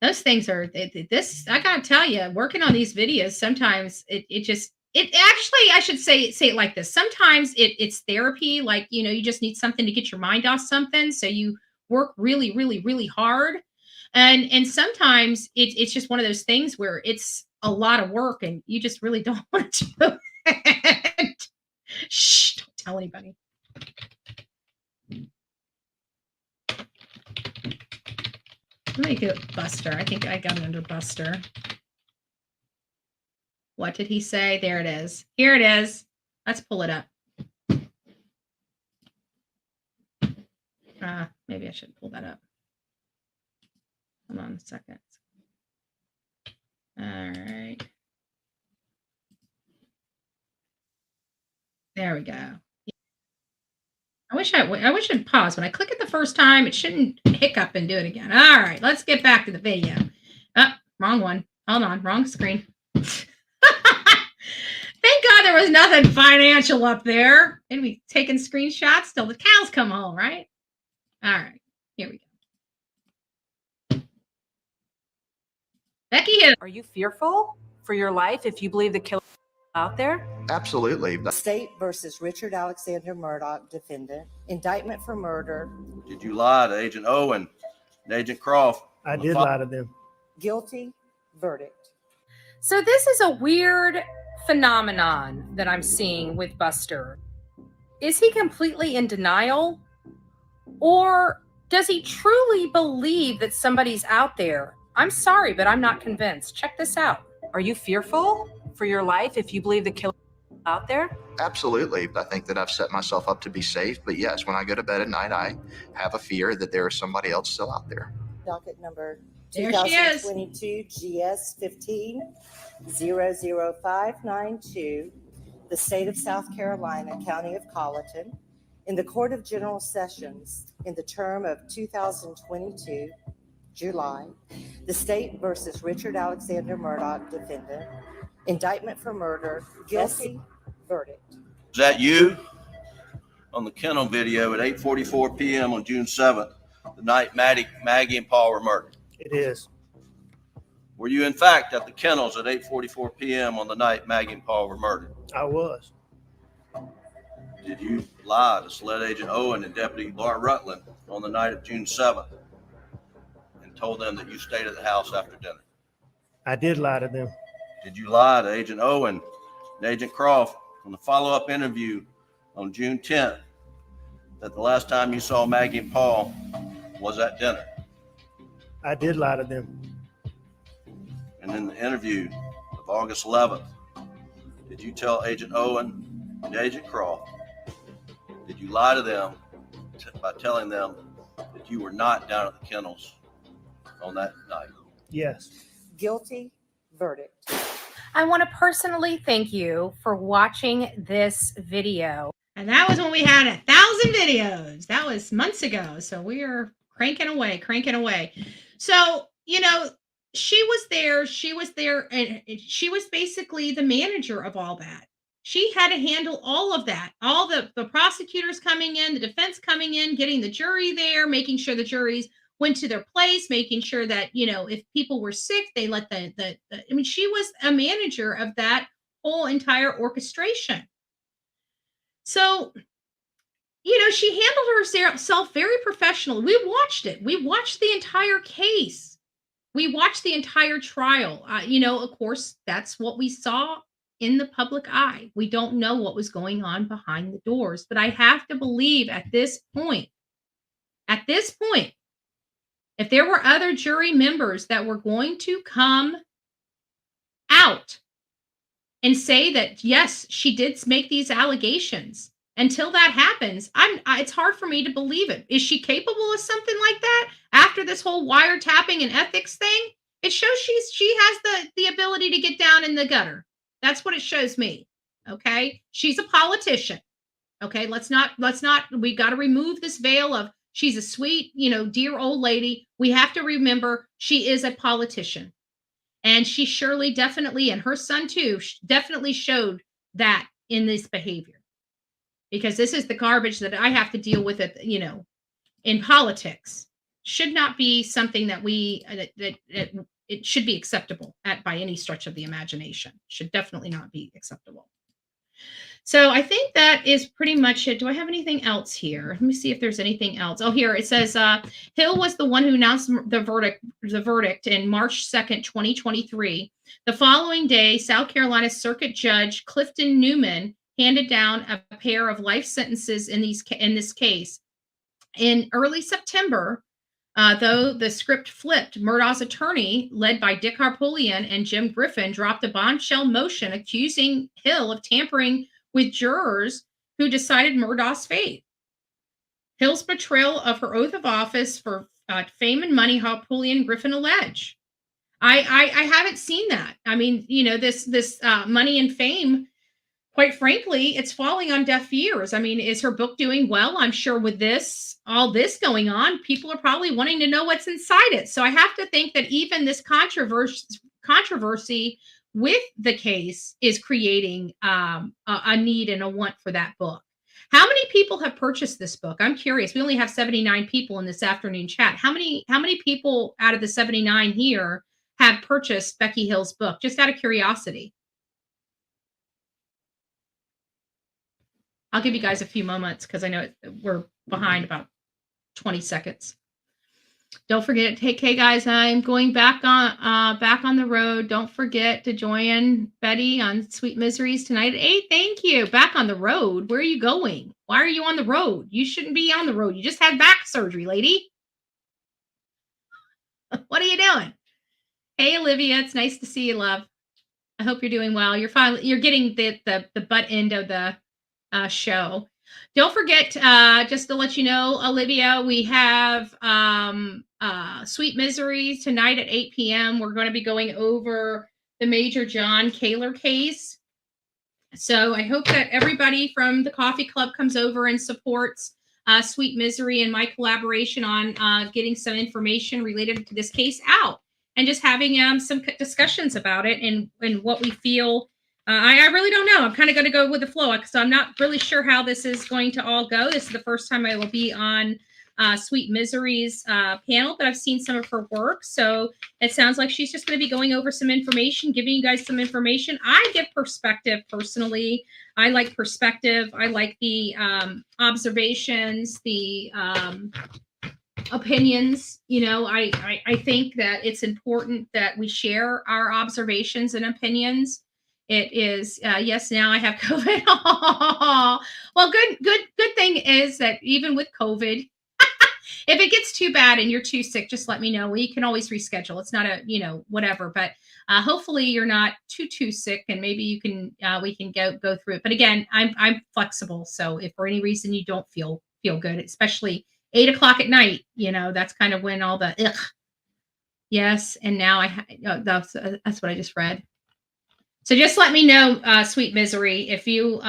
Those things are this. I gotta tell you, working on these videos, sometimes it actually, I should say it like this. Sometimes it's therapy. Like, you know, you just need something to get your mind off something. So you work really, really, really hard. And sometimes it's just one of those things where it's a lot of work and you just really don't want to do it. Shh, don't tell anybody. Let me go Buster. I think I got it under Buster. What did he say? There it is. Here it is. Let's pull it up. Maybe I should pull that up. Hold on a second. All right. There we go. I wish I'd pause. When I click it the first time, it shouldn't hiccup and do it again. All right, let's get back to the video. Oh, wrong one. Hold on, wrong screen. Thank God there was nothing financial up there. And we taking screenshots till the cows come home, right? All right, here we go. Becky Hill. Are you fearful for your life if you believe the killer out there? Absolutely. State versus Richard Alexander Murdaugh, defendant. Indictment for murder. Did you lie to Agent Owen and Agent Croft? I did lie to them. Guilty. Verdict. So this is a weird phenomenon that I'm seeing with Buster. Is he completely in denial? Or does he truly believe that somebody's out there? I'm sorry, but I'm not convinced. Check this out. Are you fearful for your life if you believe the killer out there? Absolutely. I think that I've set myself up to be safe. But yes, when I go to bed at night, I have a fear that there is somebody else still out there. Docket number There she is. 2022 GS 15 00592, the state of South Carolina, county of Colleton, in the Court of General Sessions in the term of 2022, July, the state versus Richard Alexander Murdaugh, defendant. Indictment for murder, guilty, verdict. Is that you? On the kennel video at 8:44 p.m. on June 7th, the night Maggie and Paul were murdered. It is. Were you in fact at the kennels at 8:44 p.m. on the night Maggie and Paul were murdered? I was. Did you lie to SLED Agent Owen and Deputy Laura Rutland on the night of June 7th and told them that you stayed at the house after dinner? I did lie to them. Did you lie to Agent Owen and Agent Croft on the follow-up interview on June 10th that the last time you saw Maggie and Paul was at dinner? I did lie to them. And in the interview of August 11th, did you tell Agent Owen and Agent Croft, did you lie to them by telling them that you were not down at the kennels on that night? Yes. Guilty, verdict. I want to personally thank you for watching this video. And that was when we had 1,000 videos. That was months ago. So we are cranking away. So, you know, she was there, and she was basically the manager of all that. She had to handle all of that, all the prosecutors coming in, the defense coming in, getting the jury there, making sure the juries went to their place, making sure that, you know, if people were sick, they let I mean, she was a manager of that whole entire orchestration. So, you know, she handled herself very professionally. We watched it. We watched the entire case. We watched the entire trial. You know, of course, that's what we saw in the public eye. We don't know what was going on behind the doors, but I have to believe at this point, if there were other jury members that were going to come out and say that, yes, she did make these allegations, until that happens, it's hard for me to believe it. Is she capable of something like that after this whole wiretapping and ethics thing? It shows she has the ability to get down in the gutter. That's what it shows me. Okay? She's a politician. Okay? Let's not we got to remove this veil of she's a sweet, you know, dear old lady. We have to remember she is a politician. And she surely definitely, and her son too, definitely showed that in this behavior. Because this is the garbage that I have to deal with, it, you know, in politics. Should not be something that it should be acceptable by any stretch of the imagination. Should definitely not be acceptable. So I think that is pretty much it. Do I have anything else here? Let me see if there's anything else. Oh, here it says Hill was the one who announced the verdict in March 2nd, 2023. The following day, South Carolina Circuit Judge Clifton Newman handed down a pair of life sentences in this case. In early September, though the script flipped, Murdaugh's attorney, led by Dick Harpootlian and Jim Griffin, dropped a bombshell motion accusing Hill of tampering with jurors who decided Murdaugh's fate. Hill's betrayal of her oath of office for fame and money, Harpootlian and Griffin allege. I haven't seen that. I mean, you know, this money and fame, quite frankly, it's falling on deaf ears. I mean, is her book doing well? I'm sure with all this going on, people are probably wanting to know what's inside it. So I have to think that even this controversy with the case is creating a need and a want for that book. How many people have purchased this book? I'm curious. We only have 79 people in this afternoon chat. How many people out of the 79 here have purchased Becky Hill's book? Just out of curiosity. I'll give you guys a few moments because I know we're behind about 20 seconds. Don't forget, hey guys, I'm going back on the road. Don't forget to join Betty on Sweet Miseries tonight at 8. Thank you. Back on the road. Where are you going? Why are you on the road? You shouldn't be on the road. You just had back surgery, lady. What are you doing? Hey, Olivia, it's nice to see you, love. I hope you're doing well. You're getting the butt end of the show. Don't forget, just to let you know, Olivia, we have Sweet Misery tonight at 8 p.m. We're going to be going over the Major John Kaler case. So I hope that everybody from the Coffee Club comes over and supports Sweet Misery and my collaboration on getting some information related to this case out and just having some discussions about it and what we feel. I really don't know. I'm kind of going to go with the flow because I'm not really sure how this is going to all go. This is the first time I will be on Sweet Misery's panel, but I've seen some of her work. So it sounds like she's just going to be going over some information, giving you guys some information. I give perspective personally. I like perspective. I like the observations, the opinions. You know, I think that it's important that we share our observations and opinions. It is, yes, now I have COVID. Well, good thing is that even with COVID, if it gets too bad and you're too sick, just let me know. We can always reschedule. It's not whatever, but hopefully you're not too sick and maybe you can, we can go through it. But again, I'm flexible. So if for any reason you don't feel good, especially 8 o'clock at night, that's kind of when all the, ugh. Yes. And now that's what I just read. So just let me know, Sweet Misery, if you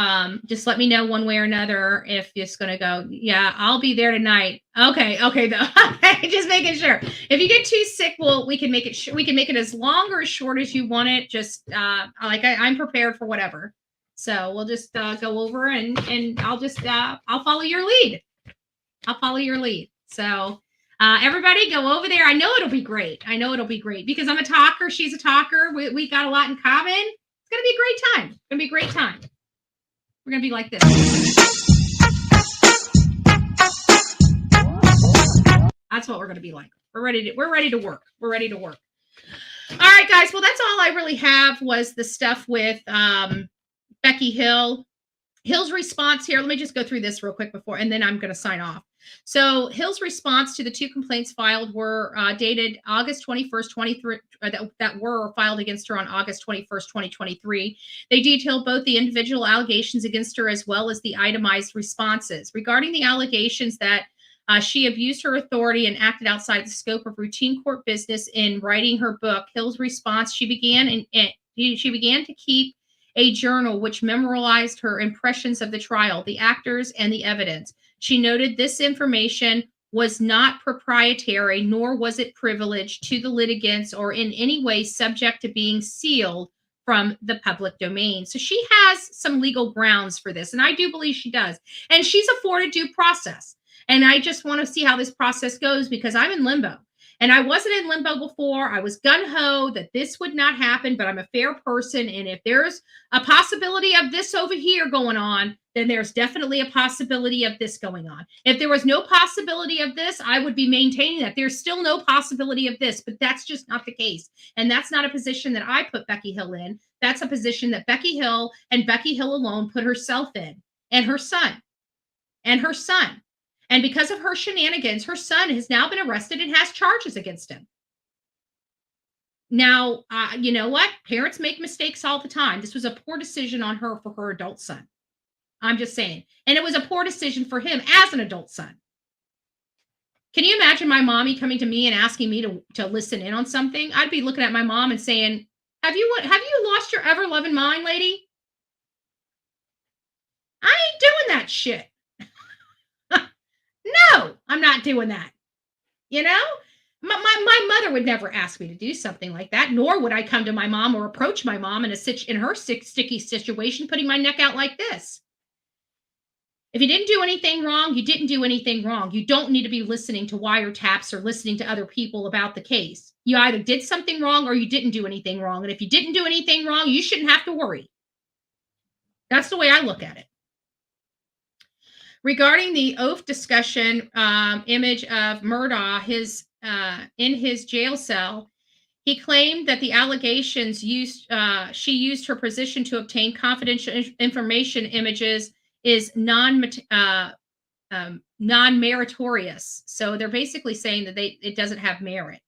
just let me know one way or another if it's going to go. Yeah, I'll be there tonight. Okay. Okay. Just making sure. If you get too sick, we can make it. We can make it as long or as short as you want it. Just I'm prepared for whatever. So we'll just go over and I'll just I'll follow your lead. I'll follow your lead. So everybody go over there. I know it'll be great. I know it'll be great because I'm a talker. She's a talker. We got a lot in common. It's gonna be a great time. It's gonna be a great time. We're gonna be like this. That's what we're going to be like. We're ready to work. We're ready to work. All right, guys. Well, that's all I really have was the stuff with Becky Hill. Hill's response here. Let me just go through this real quick before, and then I'm going to sign off. So Hill's response to the 2 complaints filed were dated August 21st, 23, that were filed against her on August 21st, 2023. They detailed both the individual allegations against her as well as the itemized responses. Regarding the allegations that she abused her authority and acted outside the scope of routine court business in writing her book, Hill's response, she began to keep a journal which memorialized her impressions of the trial, the actors, and the evidence. She noted this information was not proprietary, nor was it privileged to the litigants or in any way subject to being sealed from the public domain. So she has some legal grounds for this, and I do believe she does. And she's afforded due process. And I just want to see how this process goes because I'm in limbo. And I wasn't in limbo before. I was gung-ho that this would not happen, but I'm a fair person. And if there's a possibility of this over here going on, then there's definitely a possibility of this going on. If there was no possibility of this, I would be maintaining that. There's still no possibility of this, but that's just not the case. And that's not a position that I put Becky Hill in. That's a position that Becky Hill and Becky Hill alone put herself in, and her son. And because of her shenanigans, her son has now been arrested and has charges against him. Now, you know what? Parents make mistakes all the time. This was a poor decision on her for her adult son. I'm just saying. And it was a poor decision for him as an adult son. Can you imagine my mommy coming to me and asking me to listen in on something? I'd be looking at my mom and saying, have you lost your ever-loving mind, lady? I ain't doing that shit. No, I'm not doing that. You know, my mother would never ask me to do something like that, nor would I come to my mom or approach my mom in her sticky situation, putting my neck out like this. If you didn't do anything wrong, you didn't do anything wrong. You don't need to be listening to wiretaps or listening to other people about the case. You either did something wrong or you didn't do anything wrong. And if you didn't do anything wrong, you shouldn't have to worry. That's the way I look at it. Regarding the oath discussion image of Murdaugh, in his jail cell, he claimed that the allegations she used her position to obtain confidential information images is non-meritorious. So they're basically saying that it doesn't have merit,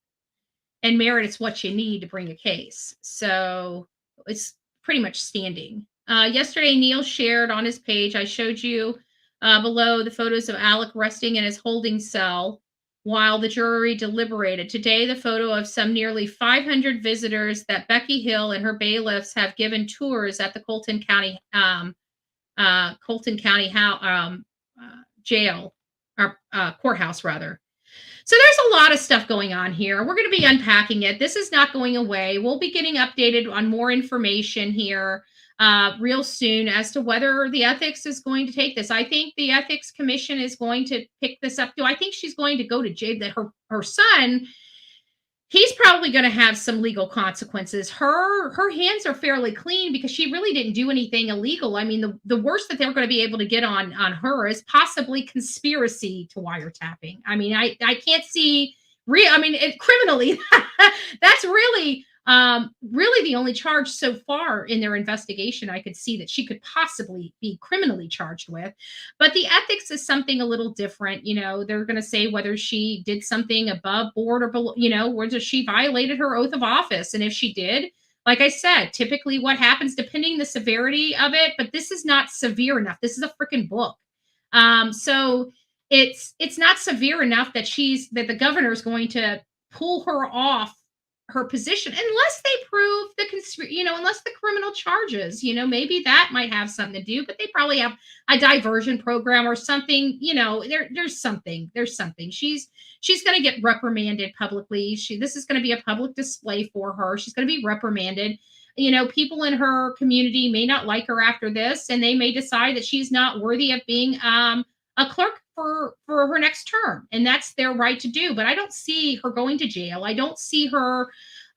and merit is what you need to bring a case. So it's pretty much standing. Yesterday, Neil shared on his page. I showed you. Below the photos of Alec resting in his holding cell while the jury deliberated. Today, the photo of some nearly 500 visitors that Becky Hill and her bailiffs have given tours at the Colton County jail, or courthouse, rather. So there's a lot of stuff going on here. We're going to be unpacking it. This is not going away. We'll be getting updated on more information here real soon as to whether the ethics is going to take this. I think the ethics commission is going to pick this up too. I think she's going to go to jail. That her son, he's probably going to have some legal consequences. Her hands are fairly clean because she really didn't do anything illegal. I mean, the worst that they're going to be able to get on her is possibly conspiracy to wiretapping. I mean, I can't see criminally. That's really the only charge so far in their investigation I could see that she could possibly be criminally charged with. But the ethics is something a little different. You know, they're going to say whether she did something above board or below, whether she violated her oath of office. And if she did, like I said, typically what happens, depending the severity of it, but this is not severe enough. This is a freaking book. So it's not severe enough that the governor is going to pull her off her position unless they prove unless the criminal charges, maybe that might have something to do, but they probably have a diversion program or something. There's something. She's going to get reprimanded publicly. This is going to be a public display for her. She's going to be reprimanded. People in her community may not like her after this, and they may decide that she's not worthy of being a clerk for her next term, and that's their right to do. But I don't see her going to jail. I don't see her,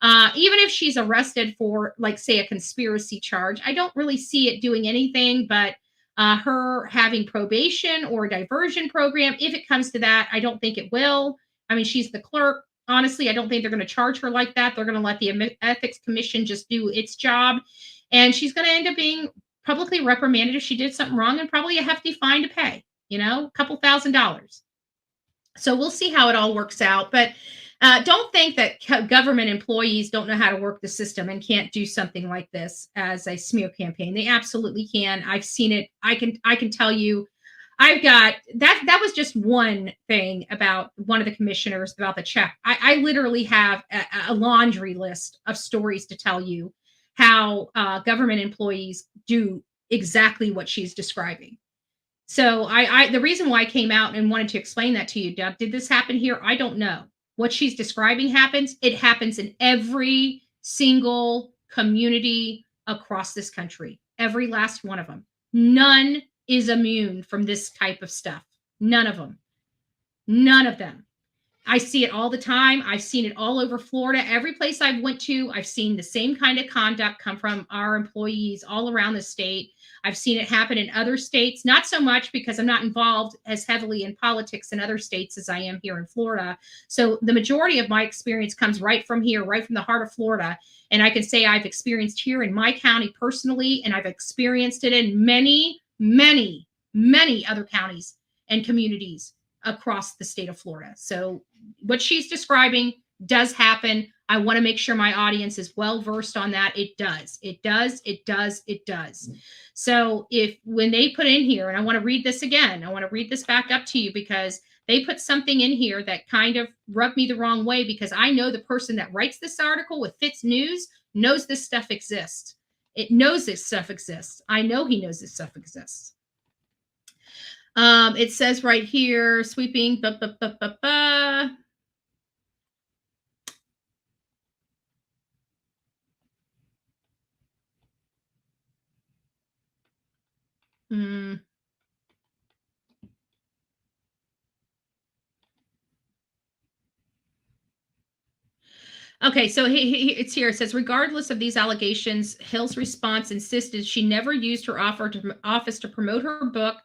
even if she's arrested for, like, say, a conspiracy charge, I don't really see it doing anything but her having probation or a diversion program. If it comes to that, I don't think it will. I mean, she's the clerk. Honestly, I don't think they're going to charge her like that. They're going to let the ethics commission just do its job, and she's going to end up being publicly reprimanded if she did something wrong, and probably a hefty fine to pay. A couple $1,000s. So we'll see how it all works out. But don't think that government employees don't know how to work the system and can't do something like this as a smear campaign. They absolutely can. I've seen it. I can tell you, I've got that was just one thing about one of the commissioners about the check. I literally have a laundry list of stories to tell you how government employees do exactly what she's describing. So the reason why I came out and wanted to explain that to you, Doug, did this happen here? I don't know. What she's describing happens. It happens in every single community across this country. Every last one of them. None is immune from this type of stuff. None of them. None of them. I see it all the time. I've seen it all over Florida. Every place I've went to, I've seen the same kind of conduct come from our employees all around the state. I've seen it happen in other states, not so much because I'm not involved as heavily in politics in other states as I am here in Florida. So the majority of my experience comes right from here, right from the heart of Florida. And I can say I've experienced here in my county personally, and I've experienced it in many, many, many other counties and communities across the state of Florida. So what she's describing does happen. I want to make sure my audience is well versed on that. It does. It does. It does. It does. So when they put in here, and I want to read this again, I want to read this back up to you because they put something in here that kind of rubbed me the wrong way, because I know the person that writes this article with Fitz News knows this stuff exists. It knows this stuff exists. I know he knows this stuff exists. It says right here, sweeping, Okay, so it's here. It says, regardless of these allegations, Hill's response insisted she never used her office to promote her book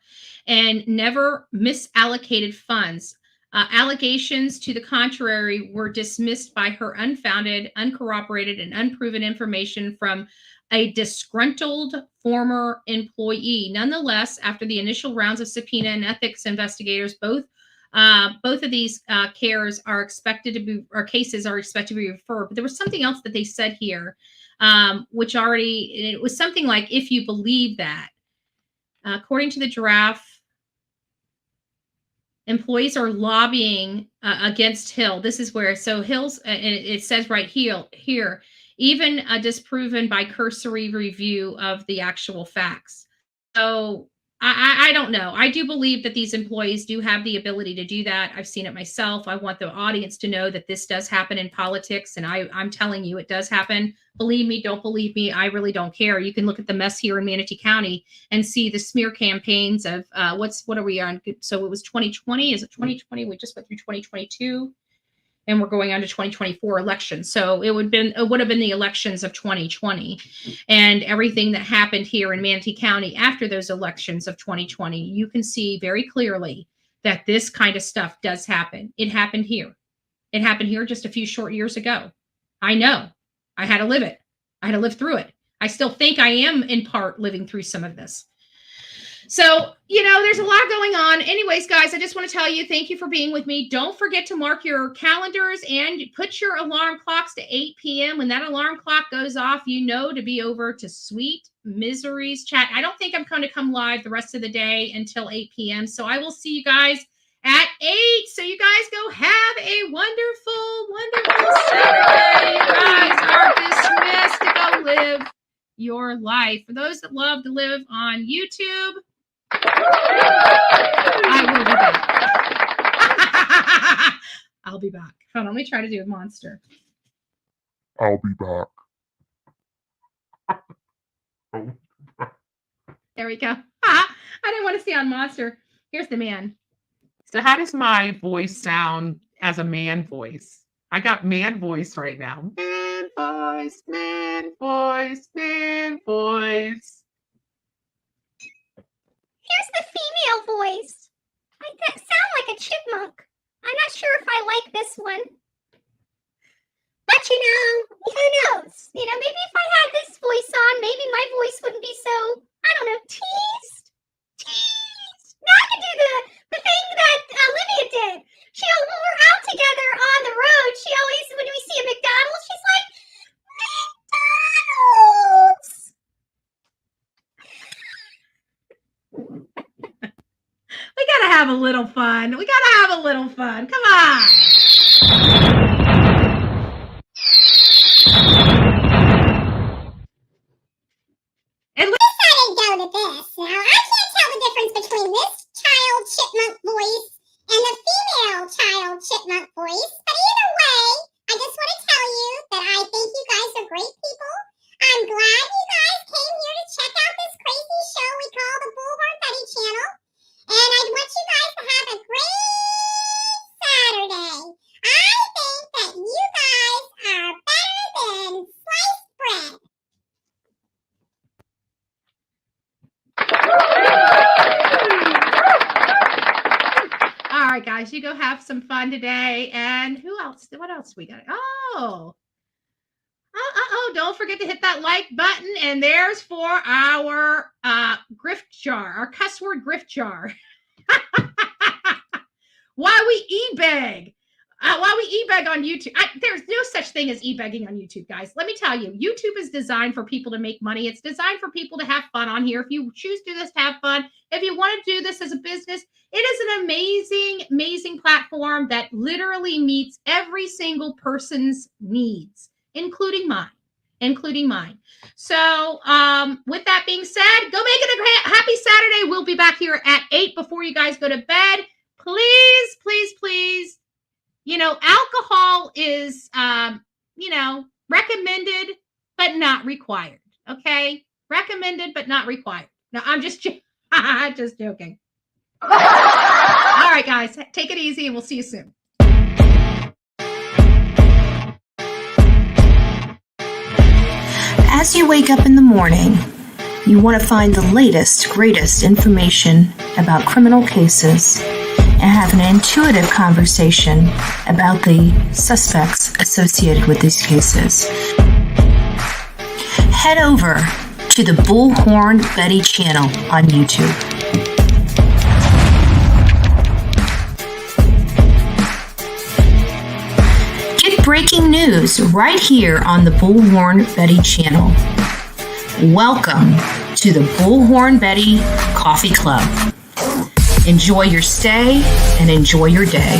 and never misallocated funds. Allegations to the contrary were dismissed by her unfounded, uncorroborated, and unproven information from a disgruntled former employee. Nonetheless, after the initial rounds of subpoena and ethics investigators, both of these cases are expected to be referred. But there was something else that they said here, it was something like, if you believe that, according to the draft, employees are lobbying against Hill. This is where, so Hill's, it says right here, even disproven by cursory review of the actual facts. So I don't know. I do believe that these employees do have the ability to do that. I've seen it myself. I want the audience to know that this does happen in politics, and I'm telling you, it does happen. Believe me, don't believe me, I really don't care. You can look at the mess here in Manatee County and see the smear campaigns of what are we on? So it was 2020. Is it 2020? We just went through 2022. And we're going on to 2024 elections. So it would have been the elections of 2020, and everything that happened here in Manatee County after those elections of 2020. You can see very clearly that this kind of stuff does happen. It happened here. It happened here just a few short years ago. I know. I had to live it. I had to live through it. I still think I am in part living through some of this. So, there's a lot going on. Anyways, guys, I just want to tell you, thank you for being with me. Don't forget to mark your calendars and put your alarm clocks to 8 p.m. When that alarm clock goes off, to be over to Sweet Misery's chat. I don't think I'm going to come live the rest of the day until 8 p.m. So I will see you guys at 8. So you guys go have a wonderful, wonderful Saturday. your life. For those that love to live on YouTube, I will be back. I'll be back. Hold on, let me try to do a monster. I'll be back. There we go. I didn't want to see on monster. Here's the man. So how does my voice sound as a man voice? I got man voice right now. Man voice, man voice, man voice. Here's the female voice. I sound like a chipmunk. I'm not sure if I like this one. But who knows? Maybe if I had this voice on, maybe my voice wouldn't be so, I don't know, teased. Now I can do the thing that Olivia did. When we're out together on the road, she always, when we see a McDonald's, she's like, McDonald's. We gotta have a little fun. Come on. At least I didn't go to this. Now, I can't tell the difference between this child chipmunk voice and the female child chipmunk voice. But either way, I just want to tell you that I think you guys are great people. I'm glad you guys came here to check out this crazy show we call the Bullhorn Betty Channel. And I want you guys to have a great Saturday. I think that you guys are better than sliced bread. All right, guys, you go have some fun today. And who else? What else we got? Oh, don't forget to hit that like button. And there's for our grift jar, our cuss word grift jar. Why we e-beg. Why we e-beg on YouTube. There's no such thing as e-begging on YouTube, guys. Let me tell you, YouTube is designed for people to make money. It's designed for people to have fun on here. If you choose to do this to have fun, if you want to do this as a business, it is an amazing, amazing platform that literally meets every single person's needs, including mine. So with that being said, go make it a happy Saturday. We'll be back here at 8 before you guys go to bed. Please, please, please. Alcohol is, recommended, but not required. Okay. Recommended, but not required. No, I'm just joking. All right, guys, take it easy and we'll see you soon. As you wake up in the morning, you want to find the latest, greatest information about criminal cases and have an intuitive conversation about the suspects associated with these cases. Head over to the Bullhorn Betty channel on YouTube. Get breaking news right here on the Bullhorn Betty channel. Welcome to the Bullhorn Betty Coffee Club. Enjoy your stay and enjoy your day.